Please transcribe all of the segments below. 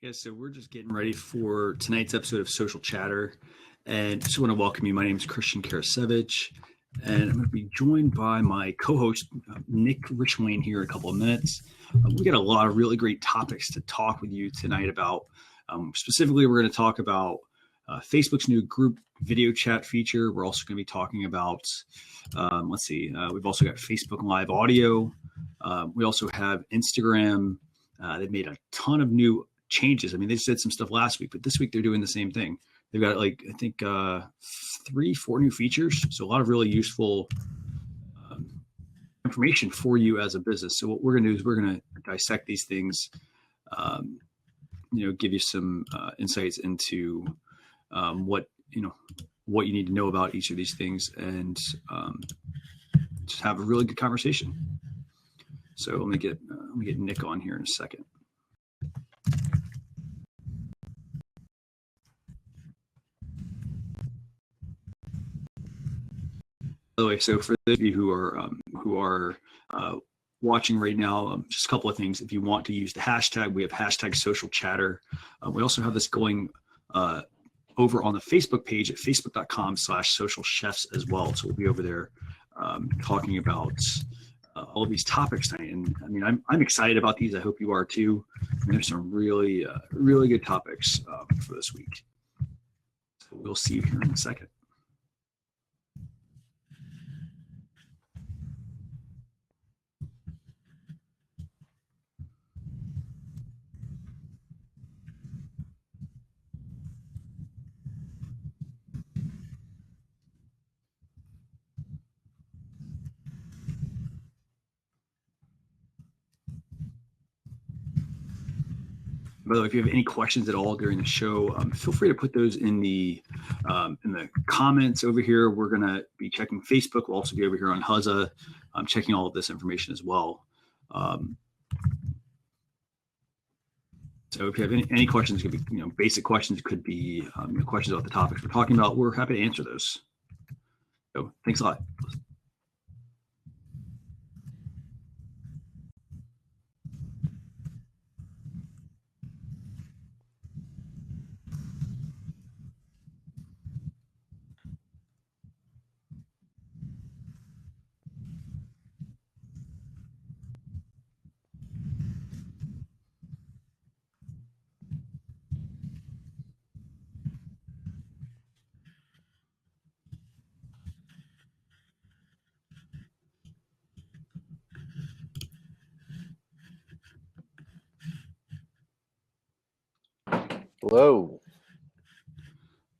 Yeah, so we're just getting ready for tonight's episode of Social Chatter. And just want to welcome you. My name is Christian Karasevich, and I'm going to be joined by my co-host, Nick Richwain, here in a couple of minutes. We got a lot of really great topics to talk with you tonight about. Specifically, we're going to talk about Facebook's new group video chat feature. We're also going to be talking about, we've also got Facebook Live audio. We also have Instagram. They've made a ton of new changes. I mean, they said some stuff last week, but this week they're doing the same thing. They've got I think 3-4 new features. So a lot of really useful information for you as a business. So what we're going to do is we're going to dissect these things, give you some insights into what you need to know about each of these things, and just have a really good conversation. So let me get Nick on here in a second. By the way, so for those of you who are watching right now, just a couple of things. If you want to use the hashtag, we have hashtag social chatter. We also have this going over on the Facebook page at facebook.com/social chefs as well. So we'll be over there talking about all of these topics tonight. And I mean, I'm excited about these. I hope you are too. And there's some really good topics for this week. So we'll see you here in a second. By the way, if you have any questions at all during the show, feel free to put those in the comments over here. We're going to be checking Facebook. We'll also be over here on Huzza, checking all of this information as well. So if you have any questions, it could be basic questions, it could be questions about the topics we're talking about. We're happy to answer those. So thanks a lot. Hello.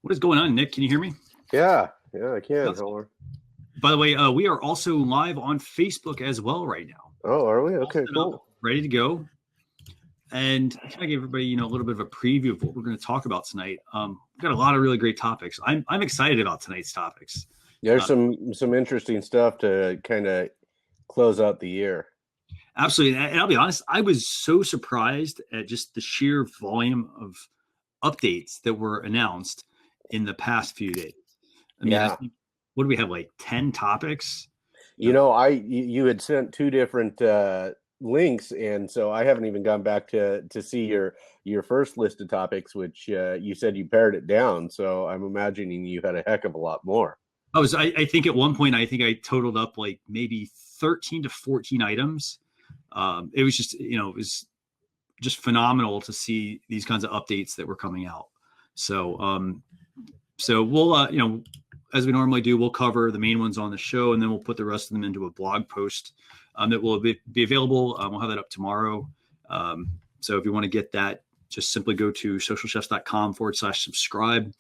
What is going on, Nick? Can you hear me? Yeah, I can. By the way, we are also live on Facebook as well right now. Oh, are we? Okay, cool. Ready to go. And I kind of give everybody, a little bit of a preview of what we're going to talk about tonight. We've got a lot of really great topics. I'm excited about tonight's topics. There's some interesting stuff to kind of close out the year. Absolutely. And I'll be honest, I was so surprised at just the sheer volume of updates that were announced in the past few days. I mean, I think, what do we have, like 10 topics? You had sent 2 different links, and so I haven't even gone back to see your first list of topics, which you said you pared it down. So I'm imagining you had a heck of a lot more. I think at one point, I totaled up like maybe 13 to 14 items. It was just, it was just phenomenal to see these kinds of updates that were coming out. So, so we'll, as we normally do, we'll cover the main ones on the show, and then we'll put the rest of them into a blog post that will be available. We'll have that up tomorrow. So if you want to get that, just simply go to socialchefs.com/subscribe.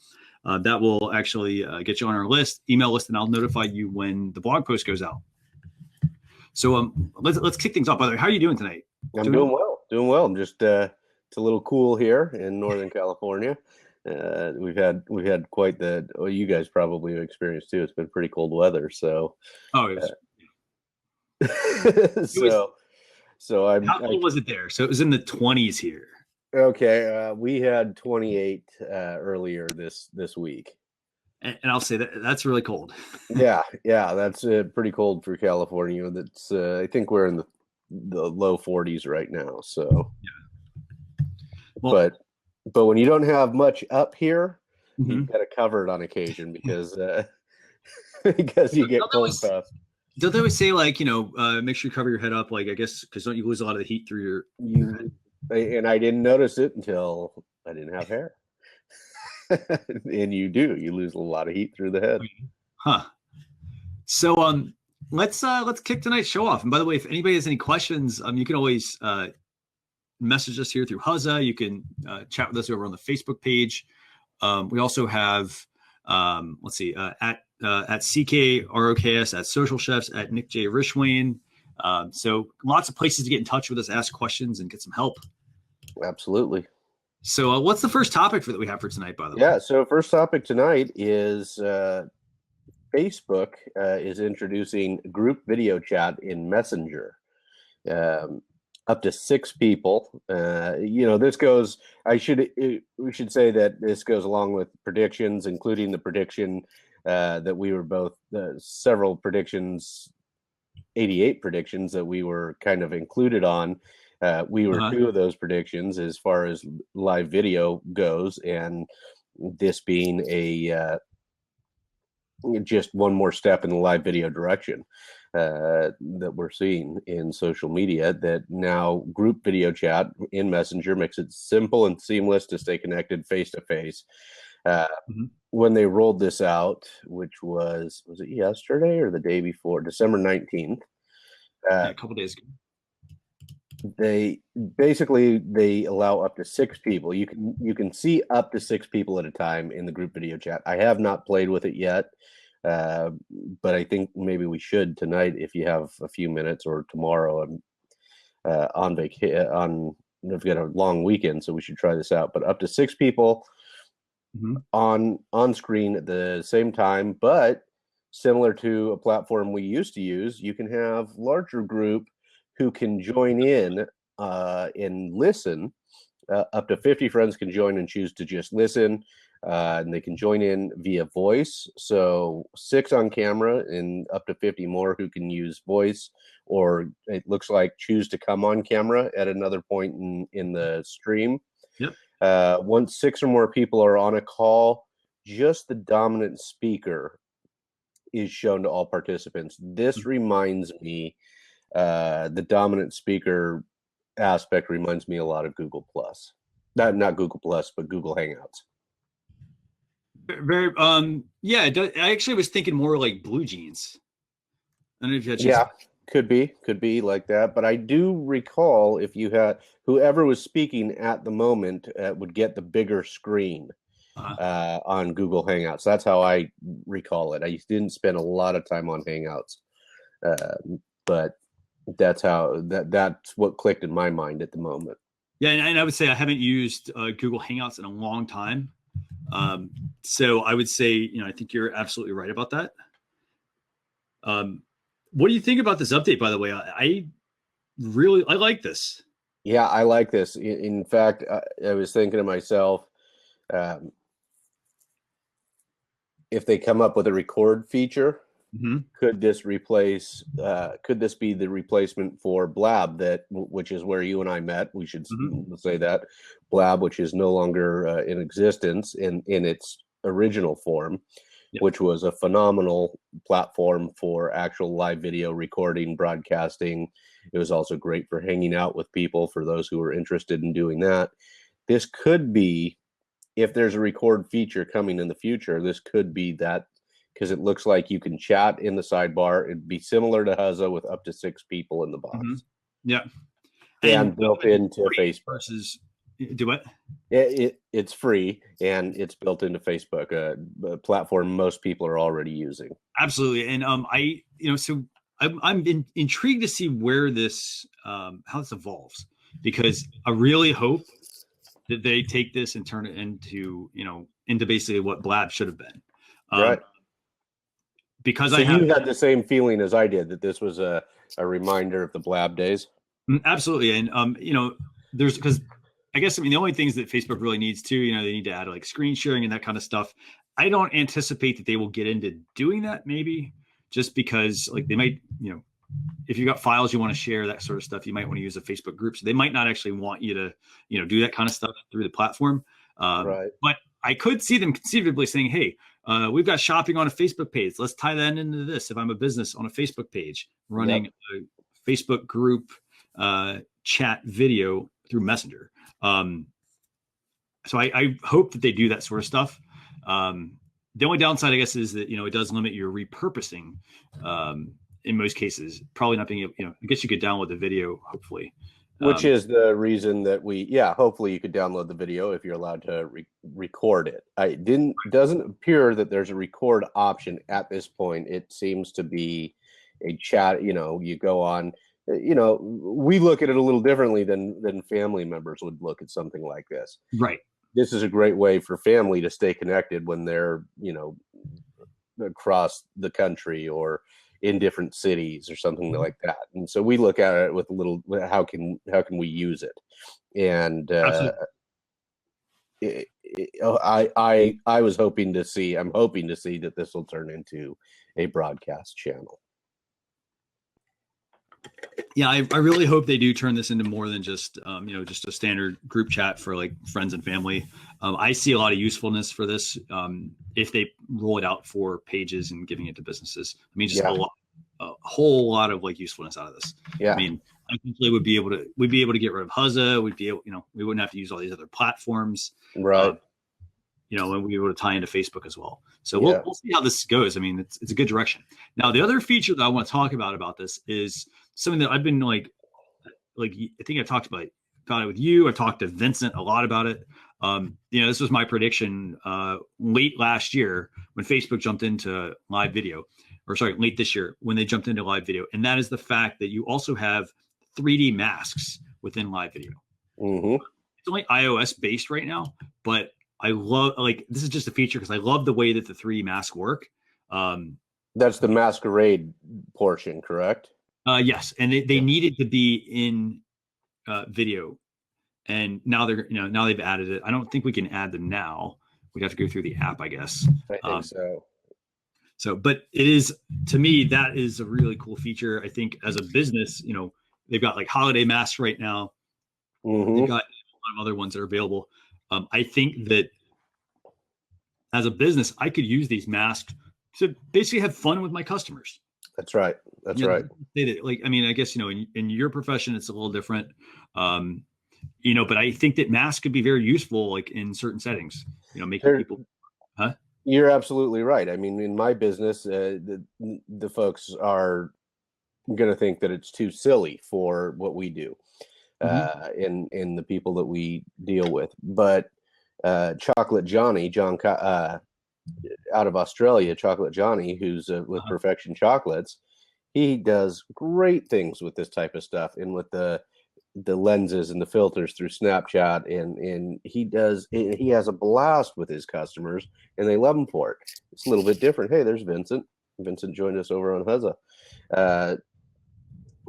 That will actually get you on our email list, and I'll notify you when the blog post goes out. So let's kick things off. By the way, how are you doing tonight? I'm doing well. I'm just it's a little cool here in Northern California. We've had quite the. Oh, you guys probably have experienced too. It's been pretty cold weather. So. Oh, it was. How cold was it there? So it was in the 20s here. Okay, we had 28 earlier this week. And I'll say that's really cold. yeah, that's pretty cold for California. That's I think we're in the low 40s right now. So, yeah. Well, But when you don't have much up here, Mm-hmm. you've got to cover it on occasion because because you get cold fast. Don't they always say like, make sure you cover your head up, like I guess because don't you lose a lot of the heat through your head? And I didn't notice it until I didn't have hair. And you lose a lot of heat through the head. Huh. So let's kick tonight's show off. And by the way, if anybody has any questions, you can always message us here through Huzza. You can chat with us over on the Facebook page. We also have let's see, at CKROKS, at Social Chefs, at Nick J. Rishwain. So lots of places to get in touch with us, ask questions, and get some help. Absolutely. So what's the first topic that we have for tonight, by the way? Yeah, so first topic tonight is Facebook is introducing group video chat in Messenger. Up to 6 people. This goes. We should say that this goes along with predictions, including the prediction that we were both several predictions, 88 predictions that we were kind of included on. We were 2 of those predictions as far as live video goes, and this being a just one more step in the live video direction that we're seeing in social media, that now group video chat in Messenger makes it simple and seamless to stay connected face to face. When they rolled this out, which was it yesterday or the day before, December 19th? A couple days ago. They allow up to 6 people. You can see up to 6 people at a time in the group video chat. I have not played with it yet, but I think maybe we should tonight if you have a few minutes, or tomorrow. I'm on vacation. We've got a long weekend, so we should try this out. But up to 6 people on screen at the same time, but similar to a platform we used to use, you can have larger group who can join in and listen. Up to 50 friends can join and choose to just listen, and they can join in via voice. So 6 on camera and up to 50 more who can use voice, or it looks like choose to come on camera at another point in the stream. Yep. Once 6 or more people are on a call, just the dominant speaker is shown to all participants. This reminds me, the dominant speaker aspect reminds me a lot of Google Plus. Not Google Plus, but Google Hangouts. Very yeah, it does. I actually was thinking more like Blue Jeans. I don't know if you had could be like that, but I do recall if you had whoever was speaking at the moment would get the bigger screen on Google Hangouts. That's how I recall it. I didn't spend a lot of time on Hangouts, but that's what clicked in my mind at the moment. Yeah, and I would say I haven't used Google Hangouts in a long time. So I would say, I think you're absolutely right about that. What do you think about this update, by the way? I like this. Yeah, I like this. In fact, I was thinking to myself, if they come up with a record feature, could this be the replacement for Blab, which is where you and I met? We should say that Blab, which is no longer in existence in its original form, which was a phenomenal platform for actual live video recording, broadcasting. It was also great for hanging out with people, for those who were interested in doing that. This could be, if there's a record feature coming in the future, this could be that, because it looks like you can chat in the sidebar. It'd be similar to Huzza with up to 6 people in the box. Yeah. And built into Facebook. Versus, do what? It's free, and it's built into Facebook, a platform most people are already using. Absolutely. And I'm intrigued to see where this, how this evolves, because I really hope that they take this and turn it into basically what Blab should have been. Right. Because so you had the same feeling as I did, that this was a reminder of the Blab days. Absolutely. And, because I guess, the only things that Facebook really needs to, they need to add like screen sharing and that kind of stuff. I don't anticipate that they will get into doing that, maybe just because like they might, if you've got files you want to share, that sort of stuff, you might want to use a Facebook group. So they might not actually want you to, do that kind of stuff through the platform. Right. But I could see them conceivably saying, hey, we've got shopping on a Facebook page. Let's tie that into this. If I'm a business on a Facebook page running Yep. a Facebook group chat video through Messenger. So I hope that they do that sort of stuff. The only downside, I guess, is that, it does limit your repurposing in most cases. Probably not being able, I guess you could download the video, hopefully. Which is the reason that hopefully you could download the video if you're allowed to record it. Doesn't appear that there's a record option at this point. It seems to be a chat, you go on, we look at it a little differently than family members would look at something like this. Right. This is a great way for family to stay connected when they're, across the country or in different cities or something like that. And so we look at it with a little, how can we use it? And I'm hoping to see that this will turn into a broadcast channel. Yeah, I really hope they do turn this into more than just just a standard group chat for like friends and family. I see a lot of usefulness for this if they roll it out for pages and giving it to businesses. I mean, just a whole lot of like usefulness out of this. Yeah, I mean, I think we'd be able to get rid of Huzza. We'd be able, we wouldn't have to use all these other platforms. Right. And we'd be able to tie into Facebook as well. So we'll see how this goes. I mean, it's a good direction. Now, the other feature that I want to talk about this is something that I've been like I think I talked about it with you. I talked to Vincent a lot about it. This was my prediction late last year when Facebook jumped into live video, late this year when they jumped into live video. And that is the fact that you also have 3D masks within live video. Mm-hmm. It's only iOS based right now, but I love, this is just a feature because I love the way that the 3D masks work. That's the masquerade portion, correct? Yes. And they needed to be in video. And now now they've added it. I don't think we can add them now. We'd have to go through the app, I guess. I think so. So, but it is, to me, that is a really cool feature. I think as a business, they've got like holiday masks right now. Mm-hmm. They've got a lot of other ones that are available. I think that as a business, I could use these masks to basically have fun with my customers. That's right. That's right. I guess, in your profession, it's a little different. But I think that masks could be very useful, like in certain settings, making people, You're absolutely right. I mean, in my business, the folks are going to think that it's too silly for what we do, in the people that we deal with. But Chocolate Johnny, out of Australia, Chocolate Johnny, who's with Perfection Chocolates, he does great things with this type of stuff and with the lenses and the filters through Snapchat, and he has a blast with his customers, and they love him for it. It's a little bit different. Hey, there's Vincent. Vincent joined us over on Huzza.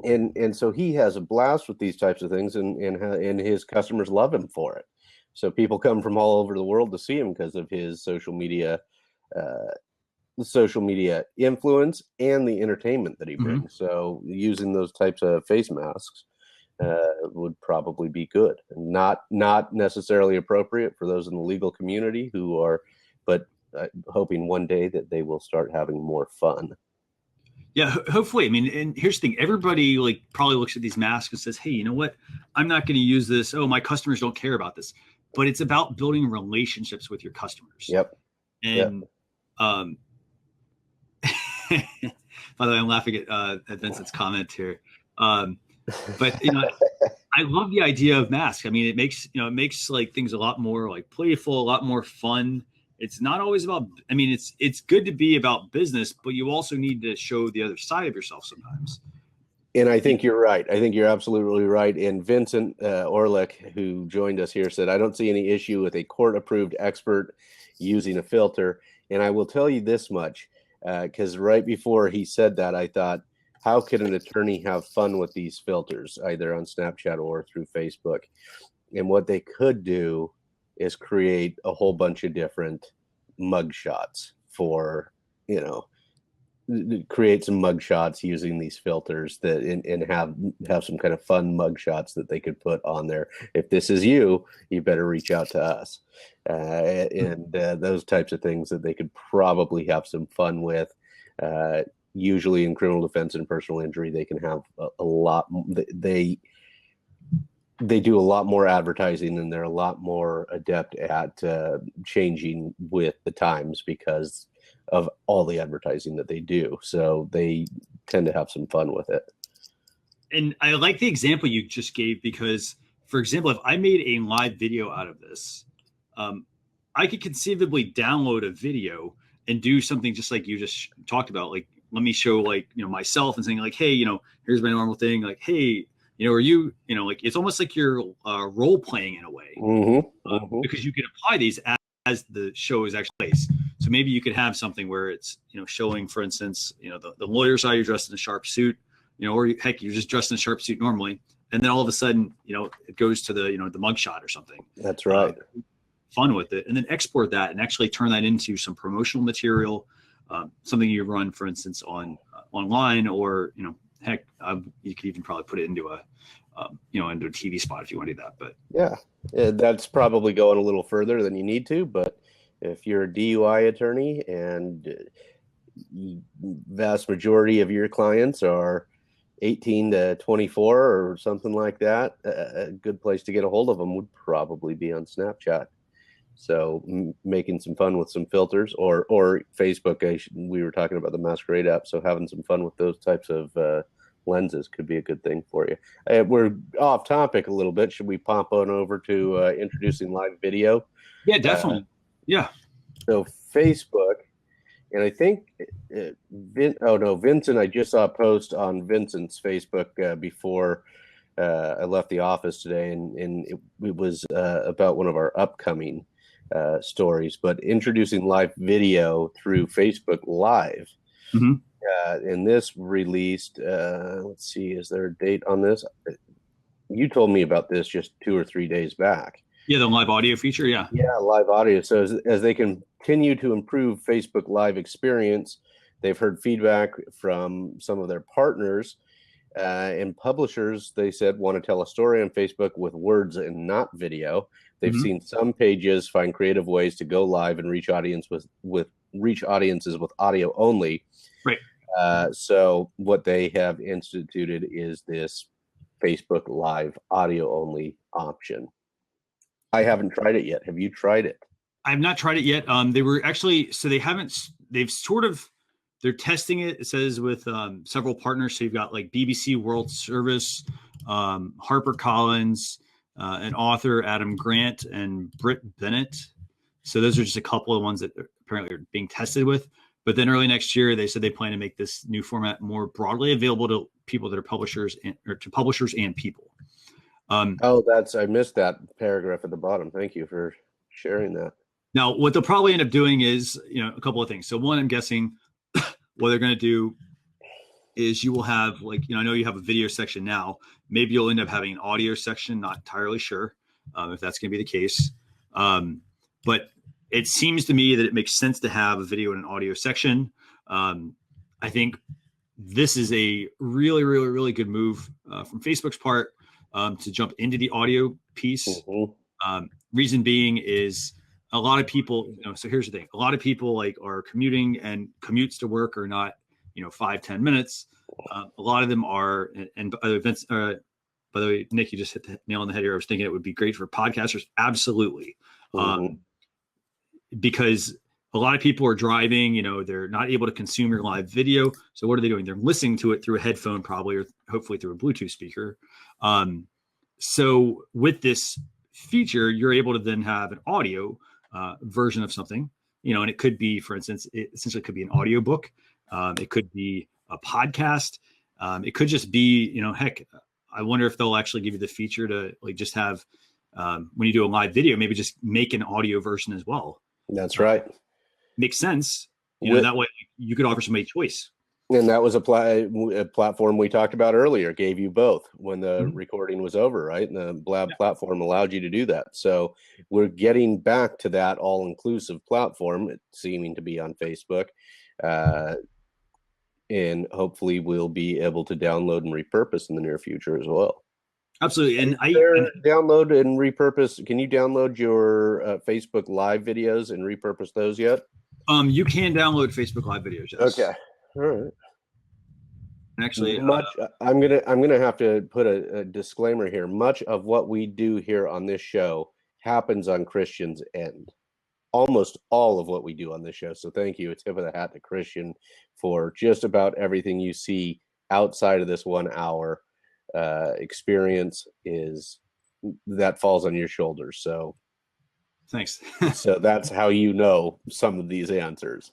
And so he has a blast with these types of things, and his customers love him for it. So people come from all over the world to see him because of his social media influence and the entertainment that he brings. So using those types of face masks would probably be good. Not necessarily appropriate for those in the legal community but hoping one day that they will start having more fun. Yeah, hopefully. I mean, and here's the thing: everybody probably looks at these masks and says, "Hey, you know what? I'm not going to use this. Oh, my customers don't care about this." But it's about building relationships with your customers. Yep. And by the way, I'm laughing at Vincent's comment here. But I love the idea of masks. I mean, it makes like things a lot more like playful, a lot more fun. It's not always about, it's good to be about business, but you also need to show the other side of yourself sometimes. And I think you're right. I think you're absolutely right. And Vincent Orlick, who joined us here, said, I don't see any issue with a court-approved expert using a filter. And I will tell you this much, because right before he said that, I thought, how could an attorney have fun with these filters, either on Snapchat or through Facebook? And what they could do is create a whole bunch of different mugshots for, create some mug shots using these filters that and have some kind of fun mug shots that they could put on there. If this is you, you better reach out to us. And those types of things that they could probably have some fun with. Usually in criminal defense and personal injury, they can have a lot. They do a lot more advertising, and they're a lot more adept at changing with the times because of all the advertising that they do. So they tend to have some fun with it. And I like the example you just gave because, for example, if I made a live video out of this, I could conceivably download a video and do something just like you just talked about. Like, let me show myself and saying like, hey, here's my normal thing. Like, hey, are you, like, it's almost like you're role playing in a way because you can apply these as the show is actually placed. So maybe you could have something where it's, showing, for instance, the lawyer side, you're dressed in a sharp suit, or heck, you're just dressed in a sharp suit normally. And then all of a sudden, it goes to the, the mugshot or something. That's right. Fun with it. And then export that and actually turn that into some promotional material, something you run, for instance, online, or, heck, you could even probably put it into into a TV spot if you want to do that. But yeah, that's probably going a little further than you need to. But if you're a DUI attorney and vast majority of your clients are 18 to 24 or something like that, a good place to get a hold of them would probably be on Snapchat. So making some fun with some filters, or Facebook. We were talking about the Masquerade app, so having some fun with those types of lenses could be a good thing for you. We're off topic a little bit. Should we pop on over to introducing live video? Yeah, definitely. Yeah. So Facebook, and I think Vincent. I just saw a post on Vincent's Facebook before I left the office today, and it was about one of our upcoming stories, but introducing live video through Facebook Live. Mm-hmm. And this released, let's see, is there a date on this? You told me about this just 2 or 3 days back. Yeah, the live audio feature, yeah. Yeah, live audio. So as they continue to improve Facebook Live experience, they've heard feedback from some of their partners and publishers. They said want to tell a story on Facebook with words and not video. They've seen some pages find creative ways to go live and reach audiences with audio only. Right. So what they have instituted is this Facebook Live audio only option. I haven't tried it yet. Have you tried it? I've not tried it yet. They were actually, so they're testing it. It says with several partners. So you've got like BBC World Service, HarperCollins, an author, Adam Grant, and Britt Bennett. So those are just a couple of ones that apparently are being tested with. But then early next year, they said they plan to make this new format more broadly available to people that are publishers or to publishers and people. I missed that paragraph at the bottom. Thank you for sharing that. Now, what they'll probably end up doing is, a couple of things. So one, I'm guessing what they're going to do is you will have I know you have a video section now. Maybe you'll end up having an audio section. Not entirely sure if that's going to be the case. But it seems to me that it makes sense to have a video and an audio section. I think this is a really, really, really good move from Facebook's part to jump into the audio piece. Reason being is a lot of people, so here's the thing. A lot of people are commuting, and commutes to work are not, 5-10 minutes. A lot of them are, and by the way, Nick, you just hit the nail on the head here. I was thinking it would be great for podcasters. Absolutely. Because a lot of people are driving, they're not able to consume your live video. So what are they doing? They're listening to it through a headphone, probably, or hopefully through a Bluetooth speaker. So with this feature, you're able to then have an audio version of something, and it could be, for instance, it essentially could be an audio book. It could be a podcast. It could just be, heck, I wonder if they'll actually give you the feature to just have, when you do a live video, maybe just make an audio version as well. That's right. Makes sense. That way you could offer somebody choice. And that was a platform we talked about earlier, gave you both when the recording was over, right? And the Blab platform allowed you to do that. So we're getting back to that all-inclusive platform, seeming to be on Facebook. and hopefully we'll be able to download and repurpose in the near future as well. Absolutely. And download and repurpose. Can you download your Facebook Live videos and repurpose those yet? You can download Facebook Live videos. Yes. Okay. All right. Actually, I'm gonna have to put a disclaimer here. Much of what we do here on this show happens on Christian's end. Almost all of what we do on this show. So thank you. A tip of the hat to Christian for just about everything you see outside of this 1 hour experience that falls on your shoulders. So thanks. so that's how you know some of these answers.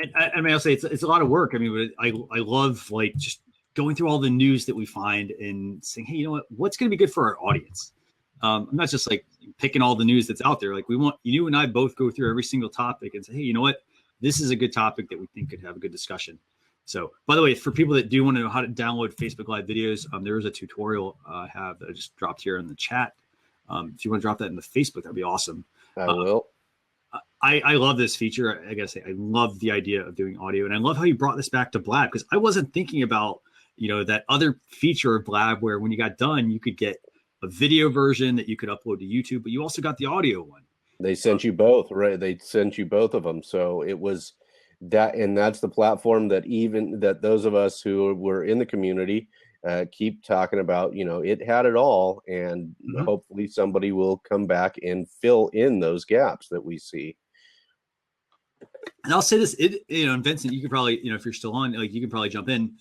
And I mean, I'll say it's a lot of work. I mean, I love like just going through all the news that we find and saying, hey, you know what, what's going to be good for our audience? I'm not just like picking all the news that's out there. Like we want you and I both go through every single topic and say, hey, you know what, this is a good topic that we think could have a good discussion. So, by the way, for people that do want to know how to download Facebook Live videos, there is a tutorial I have that I just dropped here in the chat. If you want to drop that in the Facebook, that'd be awesome. I will. I love this feature. I gotta say, I love the idea of doing audio, and I love how you brought this back to Blab, because I wasn't thinking about, that other feature of Blab where when you got done, you could get a video version that you could upload to YouTube, but you also got the audio one. They sent you both, right? They sent you both of them. So it was that, and that's the platform that those of us who were in the community keep talking about. It had it all, and hopefully somebody will come back and fill in those gaps that we see. And I'll say this, and Vincent, you could probably, if you're still on, like you can probably jump in.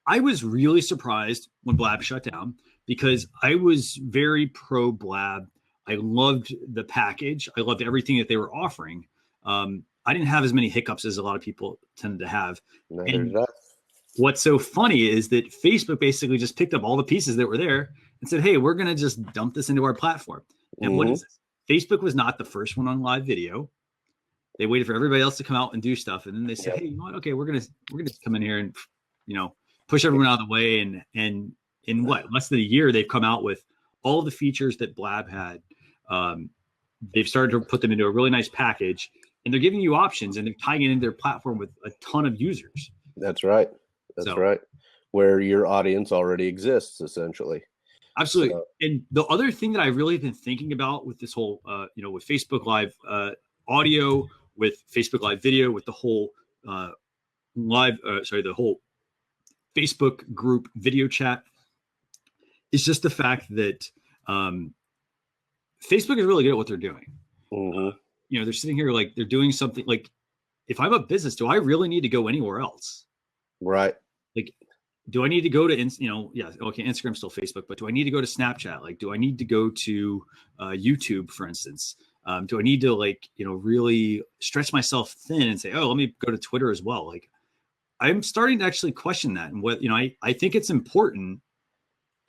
I was really surprised when Blab shut down, because I was very pro Blab. I loved the package. I loved everything that they were offering. I didn't have as many hiccups as a lot of people tended to have. And what's so funny is that Facebook basically just picked up all the pieces that were there and said, hey, we're going to just dump this into our platform. And what is this? Facebook was not the first one on live video. They waited for everybody else to come out and do stuff. And then they said, hey, you know what? Okay, we're going to come in here and, push everyone out of the way. And in less than a year, they've come out with all the features that Blab had. They've started to put them into a really nice package, and they're giving you options, and they're tying it into their platform with a ton of users. That's right. That's right. Where your audience already exists, essentially. Absolutely. So, and the other thing that I've really been thinking about with this whole, with Facebook Live audio, with Facebook Live video, with the whole the whole Facebook group video chat, is just the fact that Facebook is really good at what they're doing. They're sitting here like they're doing something. Like, if I'm a business, do I really need to go anywhere else? Right. Like, do I need to go to, Instagram's still Facebook, but do I need to go to Snapchat? Like, do I need to go to YouTube, for instance? Do I need to really stretch myself thin and say, oh, let me go to Twitter as well? Like, I'm starting to actually question that. And what, I think it's important,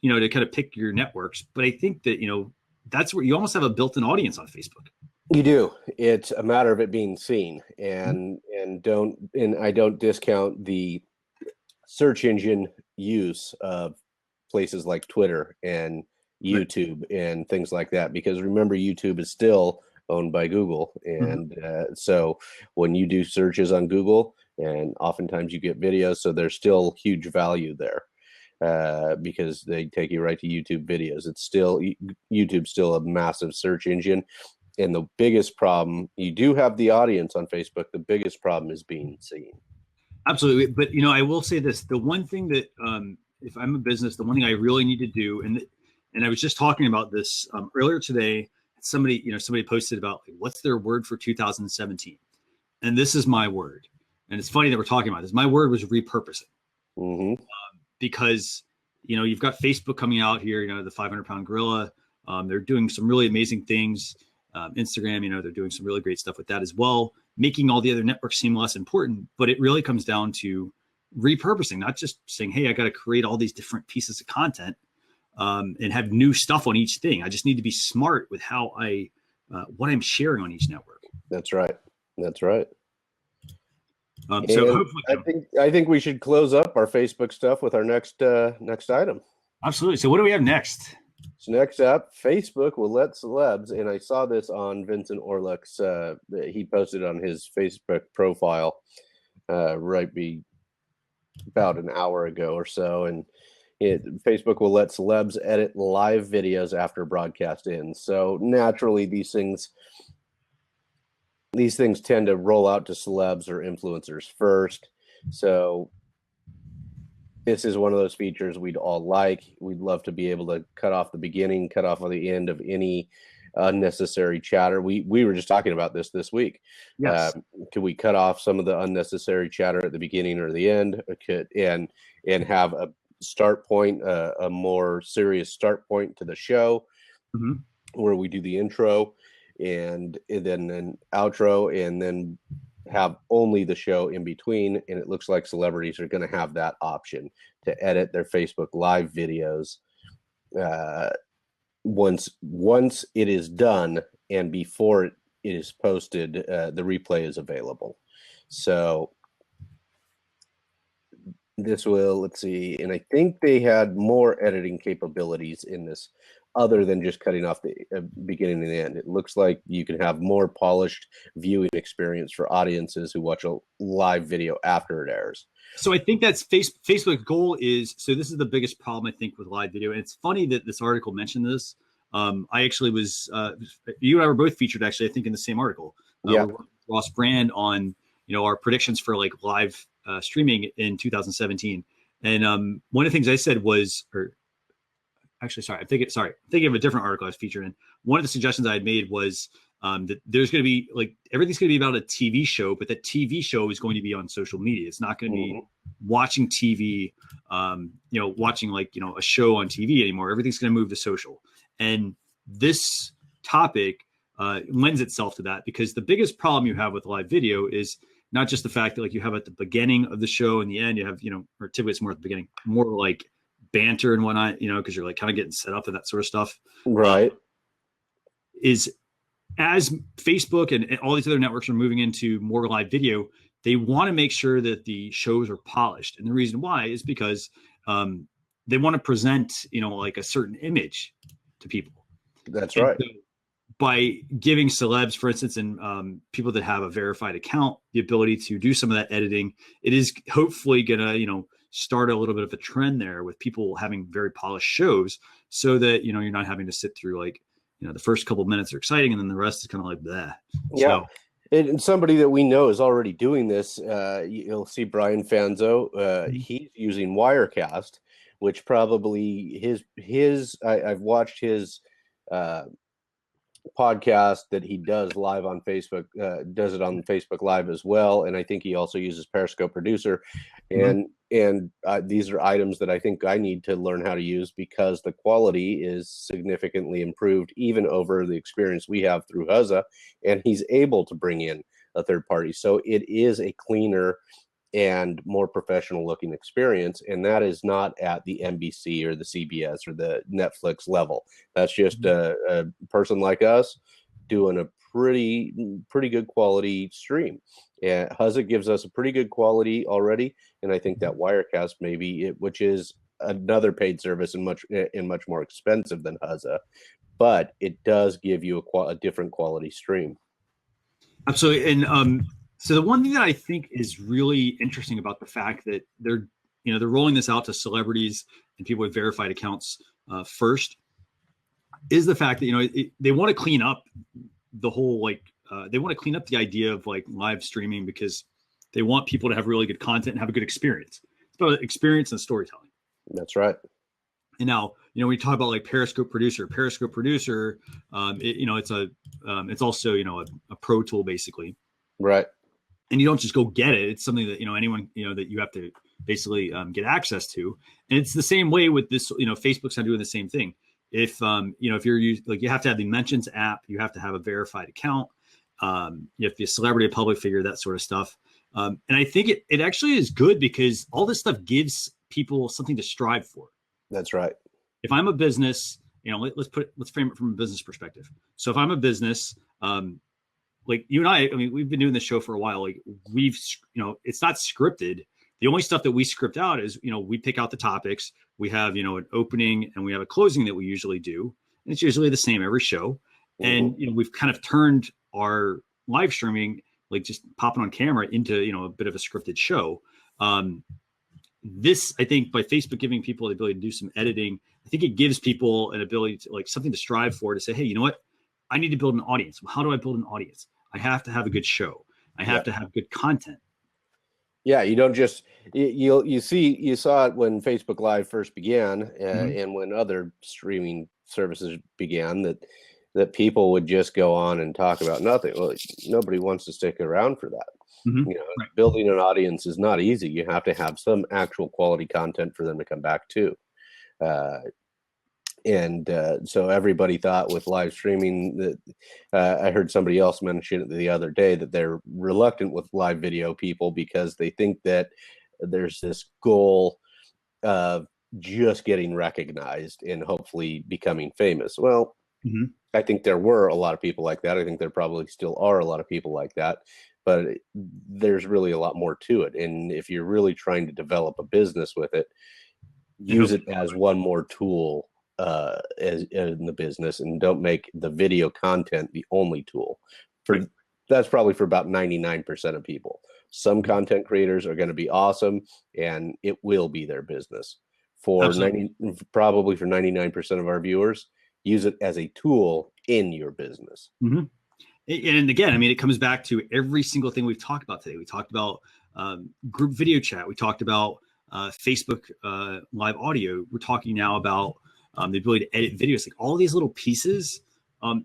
to kind of pick your networks, but I think that, that's where you almost have a built-in audience on Facebook. You do. It's a matter of it being seen, and I don't discount the search engine use of places like Twitter and YouTube and things like that, because remember, YouTube is still owned by Google. And so when you do searches on Google, and oftentimes you get videos, so there's still huge value there. Because they take you right to YouTube videos. YouTube's still a massive search engine. And the biggest problem, you do have the audience on Facebook. The biggest problem is being seen. Absolutely. But, I will say this, the one thing that, if I'm a business, the one thing I really need to do, and I was just talking about this earlier today, somebody posted about what's their word for 2017. And this is my word. And it's funny that we're talking about this. My word was repurposing. Because, you've got Facebook coming out here, the 500-pound gorilla. They're doing some really amazing things. Instagram, they're doing some really great stuff with that as well, making all the other networks seem less important. But it really comes down to repurposing, not just saying, hey, I got to create all these different pieces of content and have new stuff on each thing. I just need to be smart with how what I'm sharing on each network. That's right. That's right. So hopefully, I think we should close up our Facebook stuff with our next item. Absolutely. So what do we have next? So next up, Facebook will let celebs, and I saw this on Vincent Orluck's, he posted on his Facebook profile right about an hour ago or so, and Facebook will let celebs edit live videos after broadcast ends. So naturally, these things tend to roll out to celebs or influencers first. So this is one of those features we'd all like. We'd love to be able to cut off the beginning, cut off on the end of any unnecessary chatter. We were just talking about this week. Yes. Could we cut off some of the unnecessary chatter at the beginning or the end, and have a start point, a more serious start point to the show, Mm-hmm. where we do the intro and then an outro, and then have only the show in between. And it looks like celebrities are going to have that option to edit their Facebook live videos once it is done, and before it is posted, the replay is available. So this will, let's see, and I think they had more editing capabilities in this other than just cutting off the beginning and the end. It looks like you can have more polished viewing experience for audiences who watch a live video after it airs. So I think that's Facebook's goal is, so this is the biggest problem I think with live video. And it's funny that this article mentioned this. I actually was, you and I were both featured actually, I think in the same article. Yeah. With Ross Brand on, our predictions for like live streaming in 2017. And one of the things I said was, or actually, I'm thinking of a different article I was featured in. One of the suggestions I had made was that there's going to be like, everything's going to be about a TV show, but that TV show is going to be on social media. It's not going to be watching TV, watching like, a show on TV anymore. Everything's going to move to social. And this topic lends itself to that, because the biggest problem you have with live video is not just the fact that like you have at the beginning of the show and the end, you have, or typically it's more at the beginning, more like banter and whatnot, because you're like kind of getting set up and that sort of stuff. Right. Is as Facebook and all these other networks are moving into more live video, they want to make sure that the shows are polished. And the reason why is because they want to present, like a certain image to people. That's right. So by giving celebs, for instance, and people that have a verified account, the ability to do some of that editing, it is hopefully going to, start a little bit of a trend there with people having very polished shows, so that, you're not having to sit through like, the first couple of minutes are exciting and then the rest is kind of like that. Yeah. So, and somebody that we know is already doing this. You'll see Brian Fanzo. He's using Wirecast, which probably I've watched his podcast that he does live on Facebook, does it on Facebook Live as well, and I think he also uses Periscope Producer, and these are items that I think I need to learn how to use, because the quality is significantly improved even over the experience we have through Huzza, and he's able to bring in a third party, so it is a cleaner and more professional looking experience. And that is not at the NBC or the CBS or the Netflix level. That's just a person like us doing a pretty good quality stream. And Huzza gives us a pretty good quality already. And I think that Wirecast which is another paid service and much more expensive than Huzza, but it does give you a different quality stream. Absolutely. And so the one thing that I think is really interesting about the fact that they're rolling this out to celebrities and people with verified accounts first is the fact that, they want to clean up the whole, they want to clean up the idea of like live streaming, because they want people to have really good content and have a good experience. It's about experience and storytelling. That's right. And now, when you talk about like Periscope Producer, it's also, a pro tool basically. Right. And you don't just go get it. It's something that, anyone, that you have to basically get access to. And it's the same way with this, Facebook's not doing the same thing. If, if you're you have to have the Mentions app, you have to have a verified account. You have to be a celebrity, a public figure, that sort of stuff. And I think it actually is good, because all this stuff gives people something to strive for. That's right. If I'm a business, let's frame it from a business perspective. So if I'm a business, like you and I mean, we've been doing this show for a while. Like it's not scripted. The only stuff that we script out is, we pick out the topics. We have, an opening and we have a closing that we usually do. And it's usually the same every show. And, we've kind of turned our live streaming, like just popping on camera, into, a bit of a scripted show. this, I think, by Facebook giving people the ability to do some editing, I think it gives people an ability to, like, something to strive for, to say, hey, you know what? I need to build an audience. Well, how do I build an audience? I have to have a good show. I have to have good content. Yeah, you don't just you saw it when Facebook Live first began, and when other streaming services began, that people would just go on and talk about nothing. Well, nobody wants to stick around for that. You know, Right. building an audience is not easy. You have to have some actual quality content for them to come back to. So everybody thought with live streaming that I heard somebody else mention it the other day, that they're reluctant with live video people because they think that there's this goal of just getting recognized and hopefully becoming famous. Well, I think there were a lot of people like that. I think there probably still are a lot of people like that, but there's really a lot more to it. And if you're really trying to develop a business with it, use it as one more tool as in the business, and don't make the video content the only tool. That's probably for about 99% of people. Some content creators are going to be awesome, and it will be their business. Probably for 99% of our viewers, use it as a tool in your business. And again, I mean, it comes back to every single thing we've talked about today. We talked about group video chat. We talked about Facebook live audio. We're talking now about the ability to edit videos. Like, all these little pieces,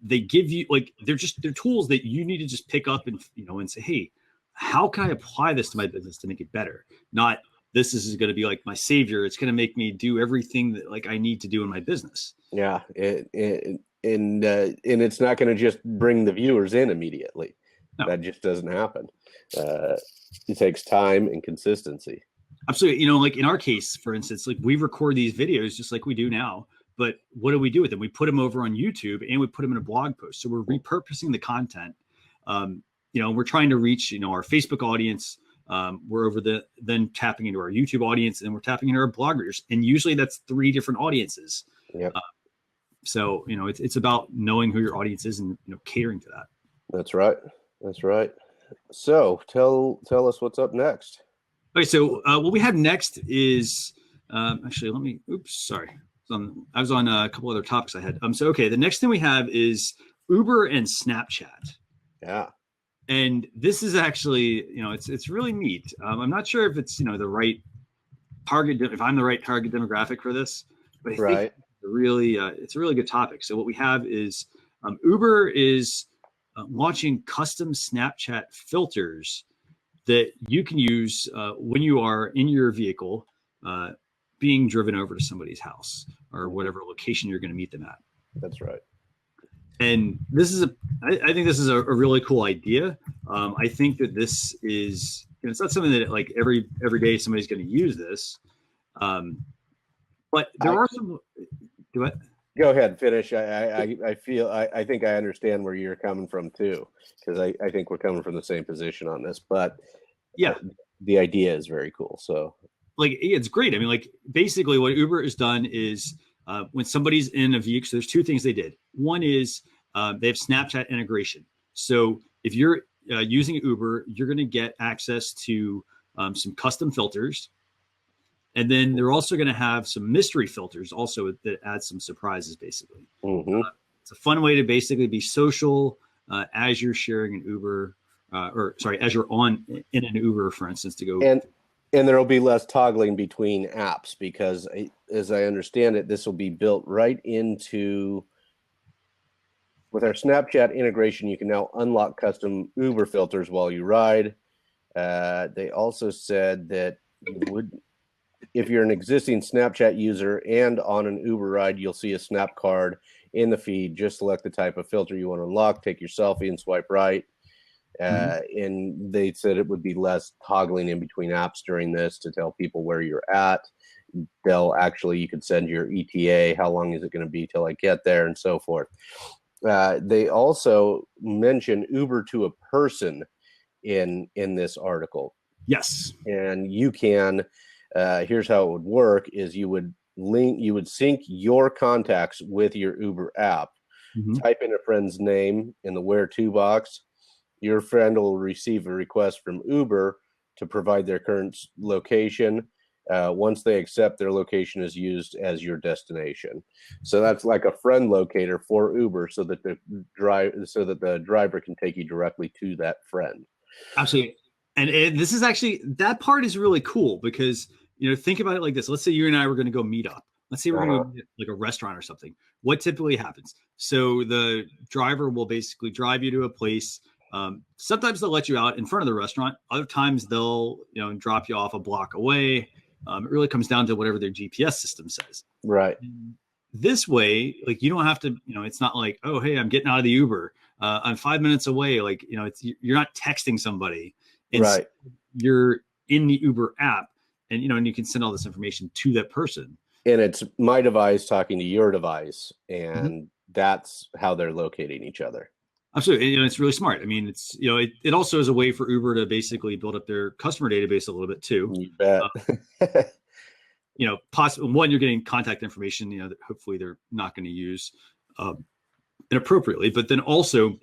they give you, like, they're tools that you need to just pick up and, and say, hey, how can I apply this to my business to make it better? Not, this is going to be like my savior. It's going to make me do everything that, like, I need to do in my business. Yeah. And it's not going to just bring the viewers in immediately. No. That just doesn't happen. It takes time and consistency. Absolutely. Like in our case, for instance, like, we record these videos just like we do now, but what do we do with them? We put them over on YouTube, and we put them in a blog post. So we're repurposing the content. We're trying to reach, our Facebook audience. We're then tapping into our YouTube audience, and we're tapping into our blog readers. And usually that's 3 different audiences. Yep. So, it's about knowing who your audience is and, catering to that. That's right. That's right. So tell us what's up next. Okay, so what we have next is actually, sorry. I was on a couple other topics I had. The next thing we have is Uber and Snapchat. Yeah. And this is actually, it's really neat. I'm not sure if it's, the right target, if I'm the right target demographic for this, but I think it's a really good topic. So what we have is Uber is launching custom Snapchat filters that you can use when you are in your vehicle being driven over to somebody's house or whatever location you're going to meet them at. That's right. And this is I think this is a really cool idea. I think that this is, it's not something that, like, every day somebody's going to use this. But there are some. Do it. Go ahead, finish. I think I understand where you're coming from too, because I think we're coming from the same position on this. But yeah, the idea is very cool. So, like, it's great. I mean, like, basically what Uber has done is when somebody's in a vehicle, so there's 2 things they did. One is they have Snapchat integration. So if you're using Uber, you're going to get access to some custom filters. And then they're also going to have some mystery filters also that add some surprises, basically. It's a fun way to basically be social as you're sharing an Uber, as you're in an Uber, for instance, to go. And there will be less toggling between apps, because, as I understand it, this will be built right into, with our Snapchat integration, you can now unlock custom Uber filters while you ride. They also said that if you're an existing Snapchat user and on an Uber ride, you'll see a snap card in the feed. Just select the type of filter you want to unlock, take your selfie and swipe right. And they said it would be less toggling in between apps during this to tell people where you're at. You could send your ETA, how long is it going to be till I get there, and so forth. They also mention Uber to a person in this article. Yes. And you can, here's how it would work, is you would sync your contacts with your Uber app, type in a friend's name in the where to box. Your friend will receive a request from Uber to provide their current location. once they accept, their location is used as your destination. So that's like a friend locator for Uber, so that the driver can take you directly to that friend. Absolutely. And this is actually, that part is really cool because, think about it like this. Let's say you and I were going to go meet up. Let's say we're going to go meet at like a restaurant or something. What typically happens? So the driver will basically drive you to a place. Sometimes they'll let you out in front of the restaurant. Other times they'll, drop you off a block away. It really comes down to whatever their GPS system says. Right. And this way, like, you don't have to, it's not like, oh, hey, I'm getting out of the Uber. I'm 5 minutes away. Like, you're not texting somebody. Right. You're in the Uber app, and you can send all this information to that person. And it's my device talking to your device, and that's how they're locating each other. Absolutely. And, it's really smart. I mean, it's, it also is a way for Uber to basically build up their customer database a little bit too. You bet. Possibly one, you're getting contact information, that hopefully they're not going to use inappropriately. But then also,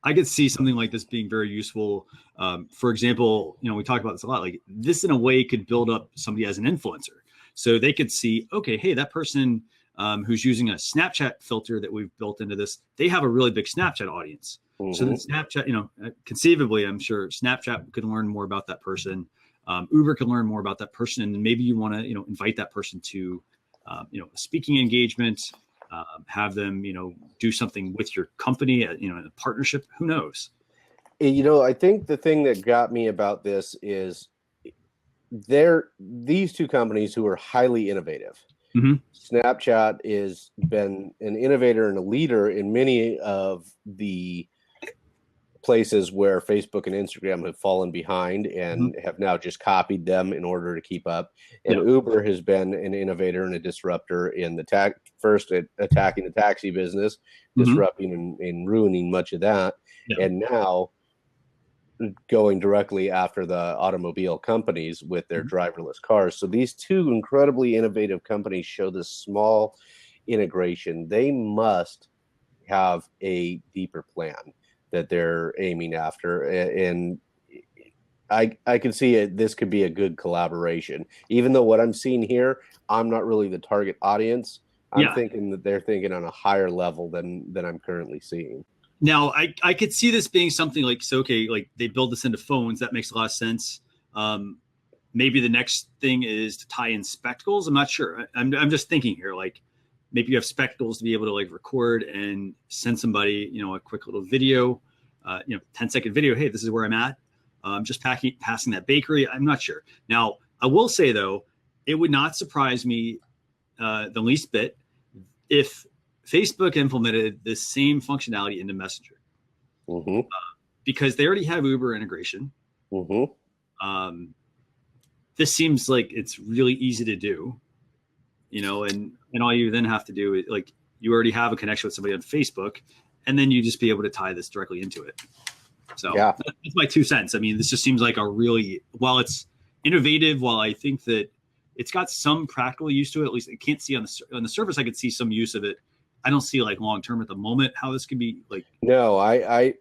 I could see something like this being very useful. For example, we talk about this a lot. Like, this in a way could build up somebody as an influencer. So they could see, okay, hey, that person who's using a Snapchat filter that we've built into this, they have a really big Snapchat audience. So then Snapchat, conceivably, I'm sure Snapchat could learn more about that person. Uber can learn more about that person. And maybe you want to, invite that person to, a speaking engagement, have them, do something with your company, in a partnership. Who knows? I think the thing that got me about this is these two companies who are highly innovative. Snapchat has been an innovator and a leader in many of the places where Facebook and Instagram have fallen behind and have now just copied them in order to keep up. And Uber has been an innovator and a disruptor in the first attacking the taxi business, disrupting and ruining much of that. And now going directly after the automobile companies with their driverless cars. So these two incredibly innovative companies show this small integration. They must have a deeper plan that they're aiming after. And I can see it. This could be a good collaboration, even though what I'm seeing here, I'm not really the target audience. I'm thinking that they're thinking on a higher level than I'm currently seeing. Now, I could see this being something like, so, okay, like they build this into phones. That makes a lot of sense. Maybe the next thing is to tie in spectacles. I'm not sure. I'm just thinking here, like maybe you have spectacles to be able to like record and send somebody, a quick little video, 10-second video. Hey, this is where I'm at. Just passing that bakery. I'm not sure. Now, I will say, though, it would not surprise me the least bit if Facebook implemented the same functionality into Messenger, because they already have Uber integration. This seems like it's really easy to do, and all you then have to do is, like, you already have a connection with somebody on Facebook, and then you just be able to tie this directly into it. So that's my 2 cents. I mean, this just seems like while it's innovative, while I think that it's got some practical use to it, at least I can't see on the surface, I could see some use of it. I don't see like long term at the moment how this could be like. No, I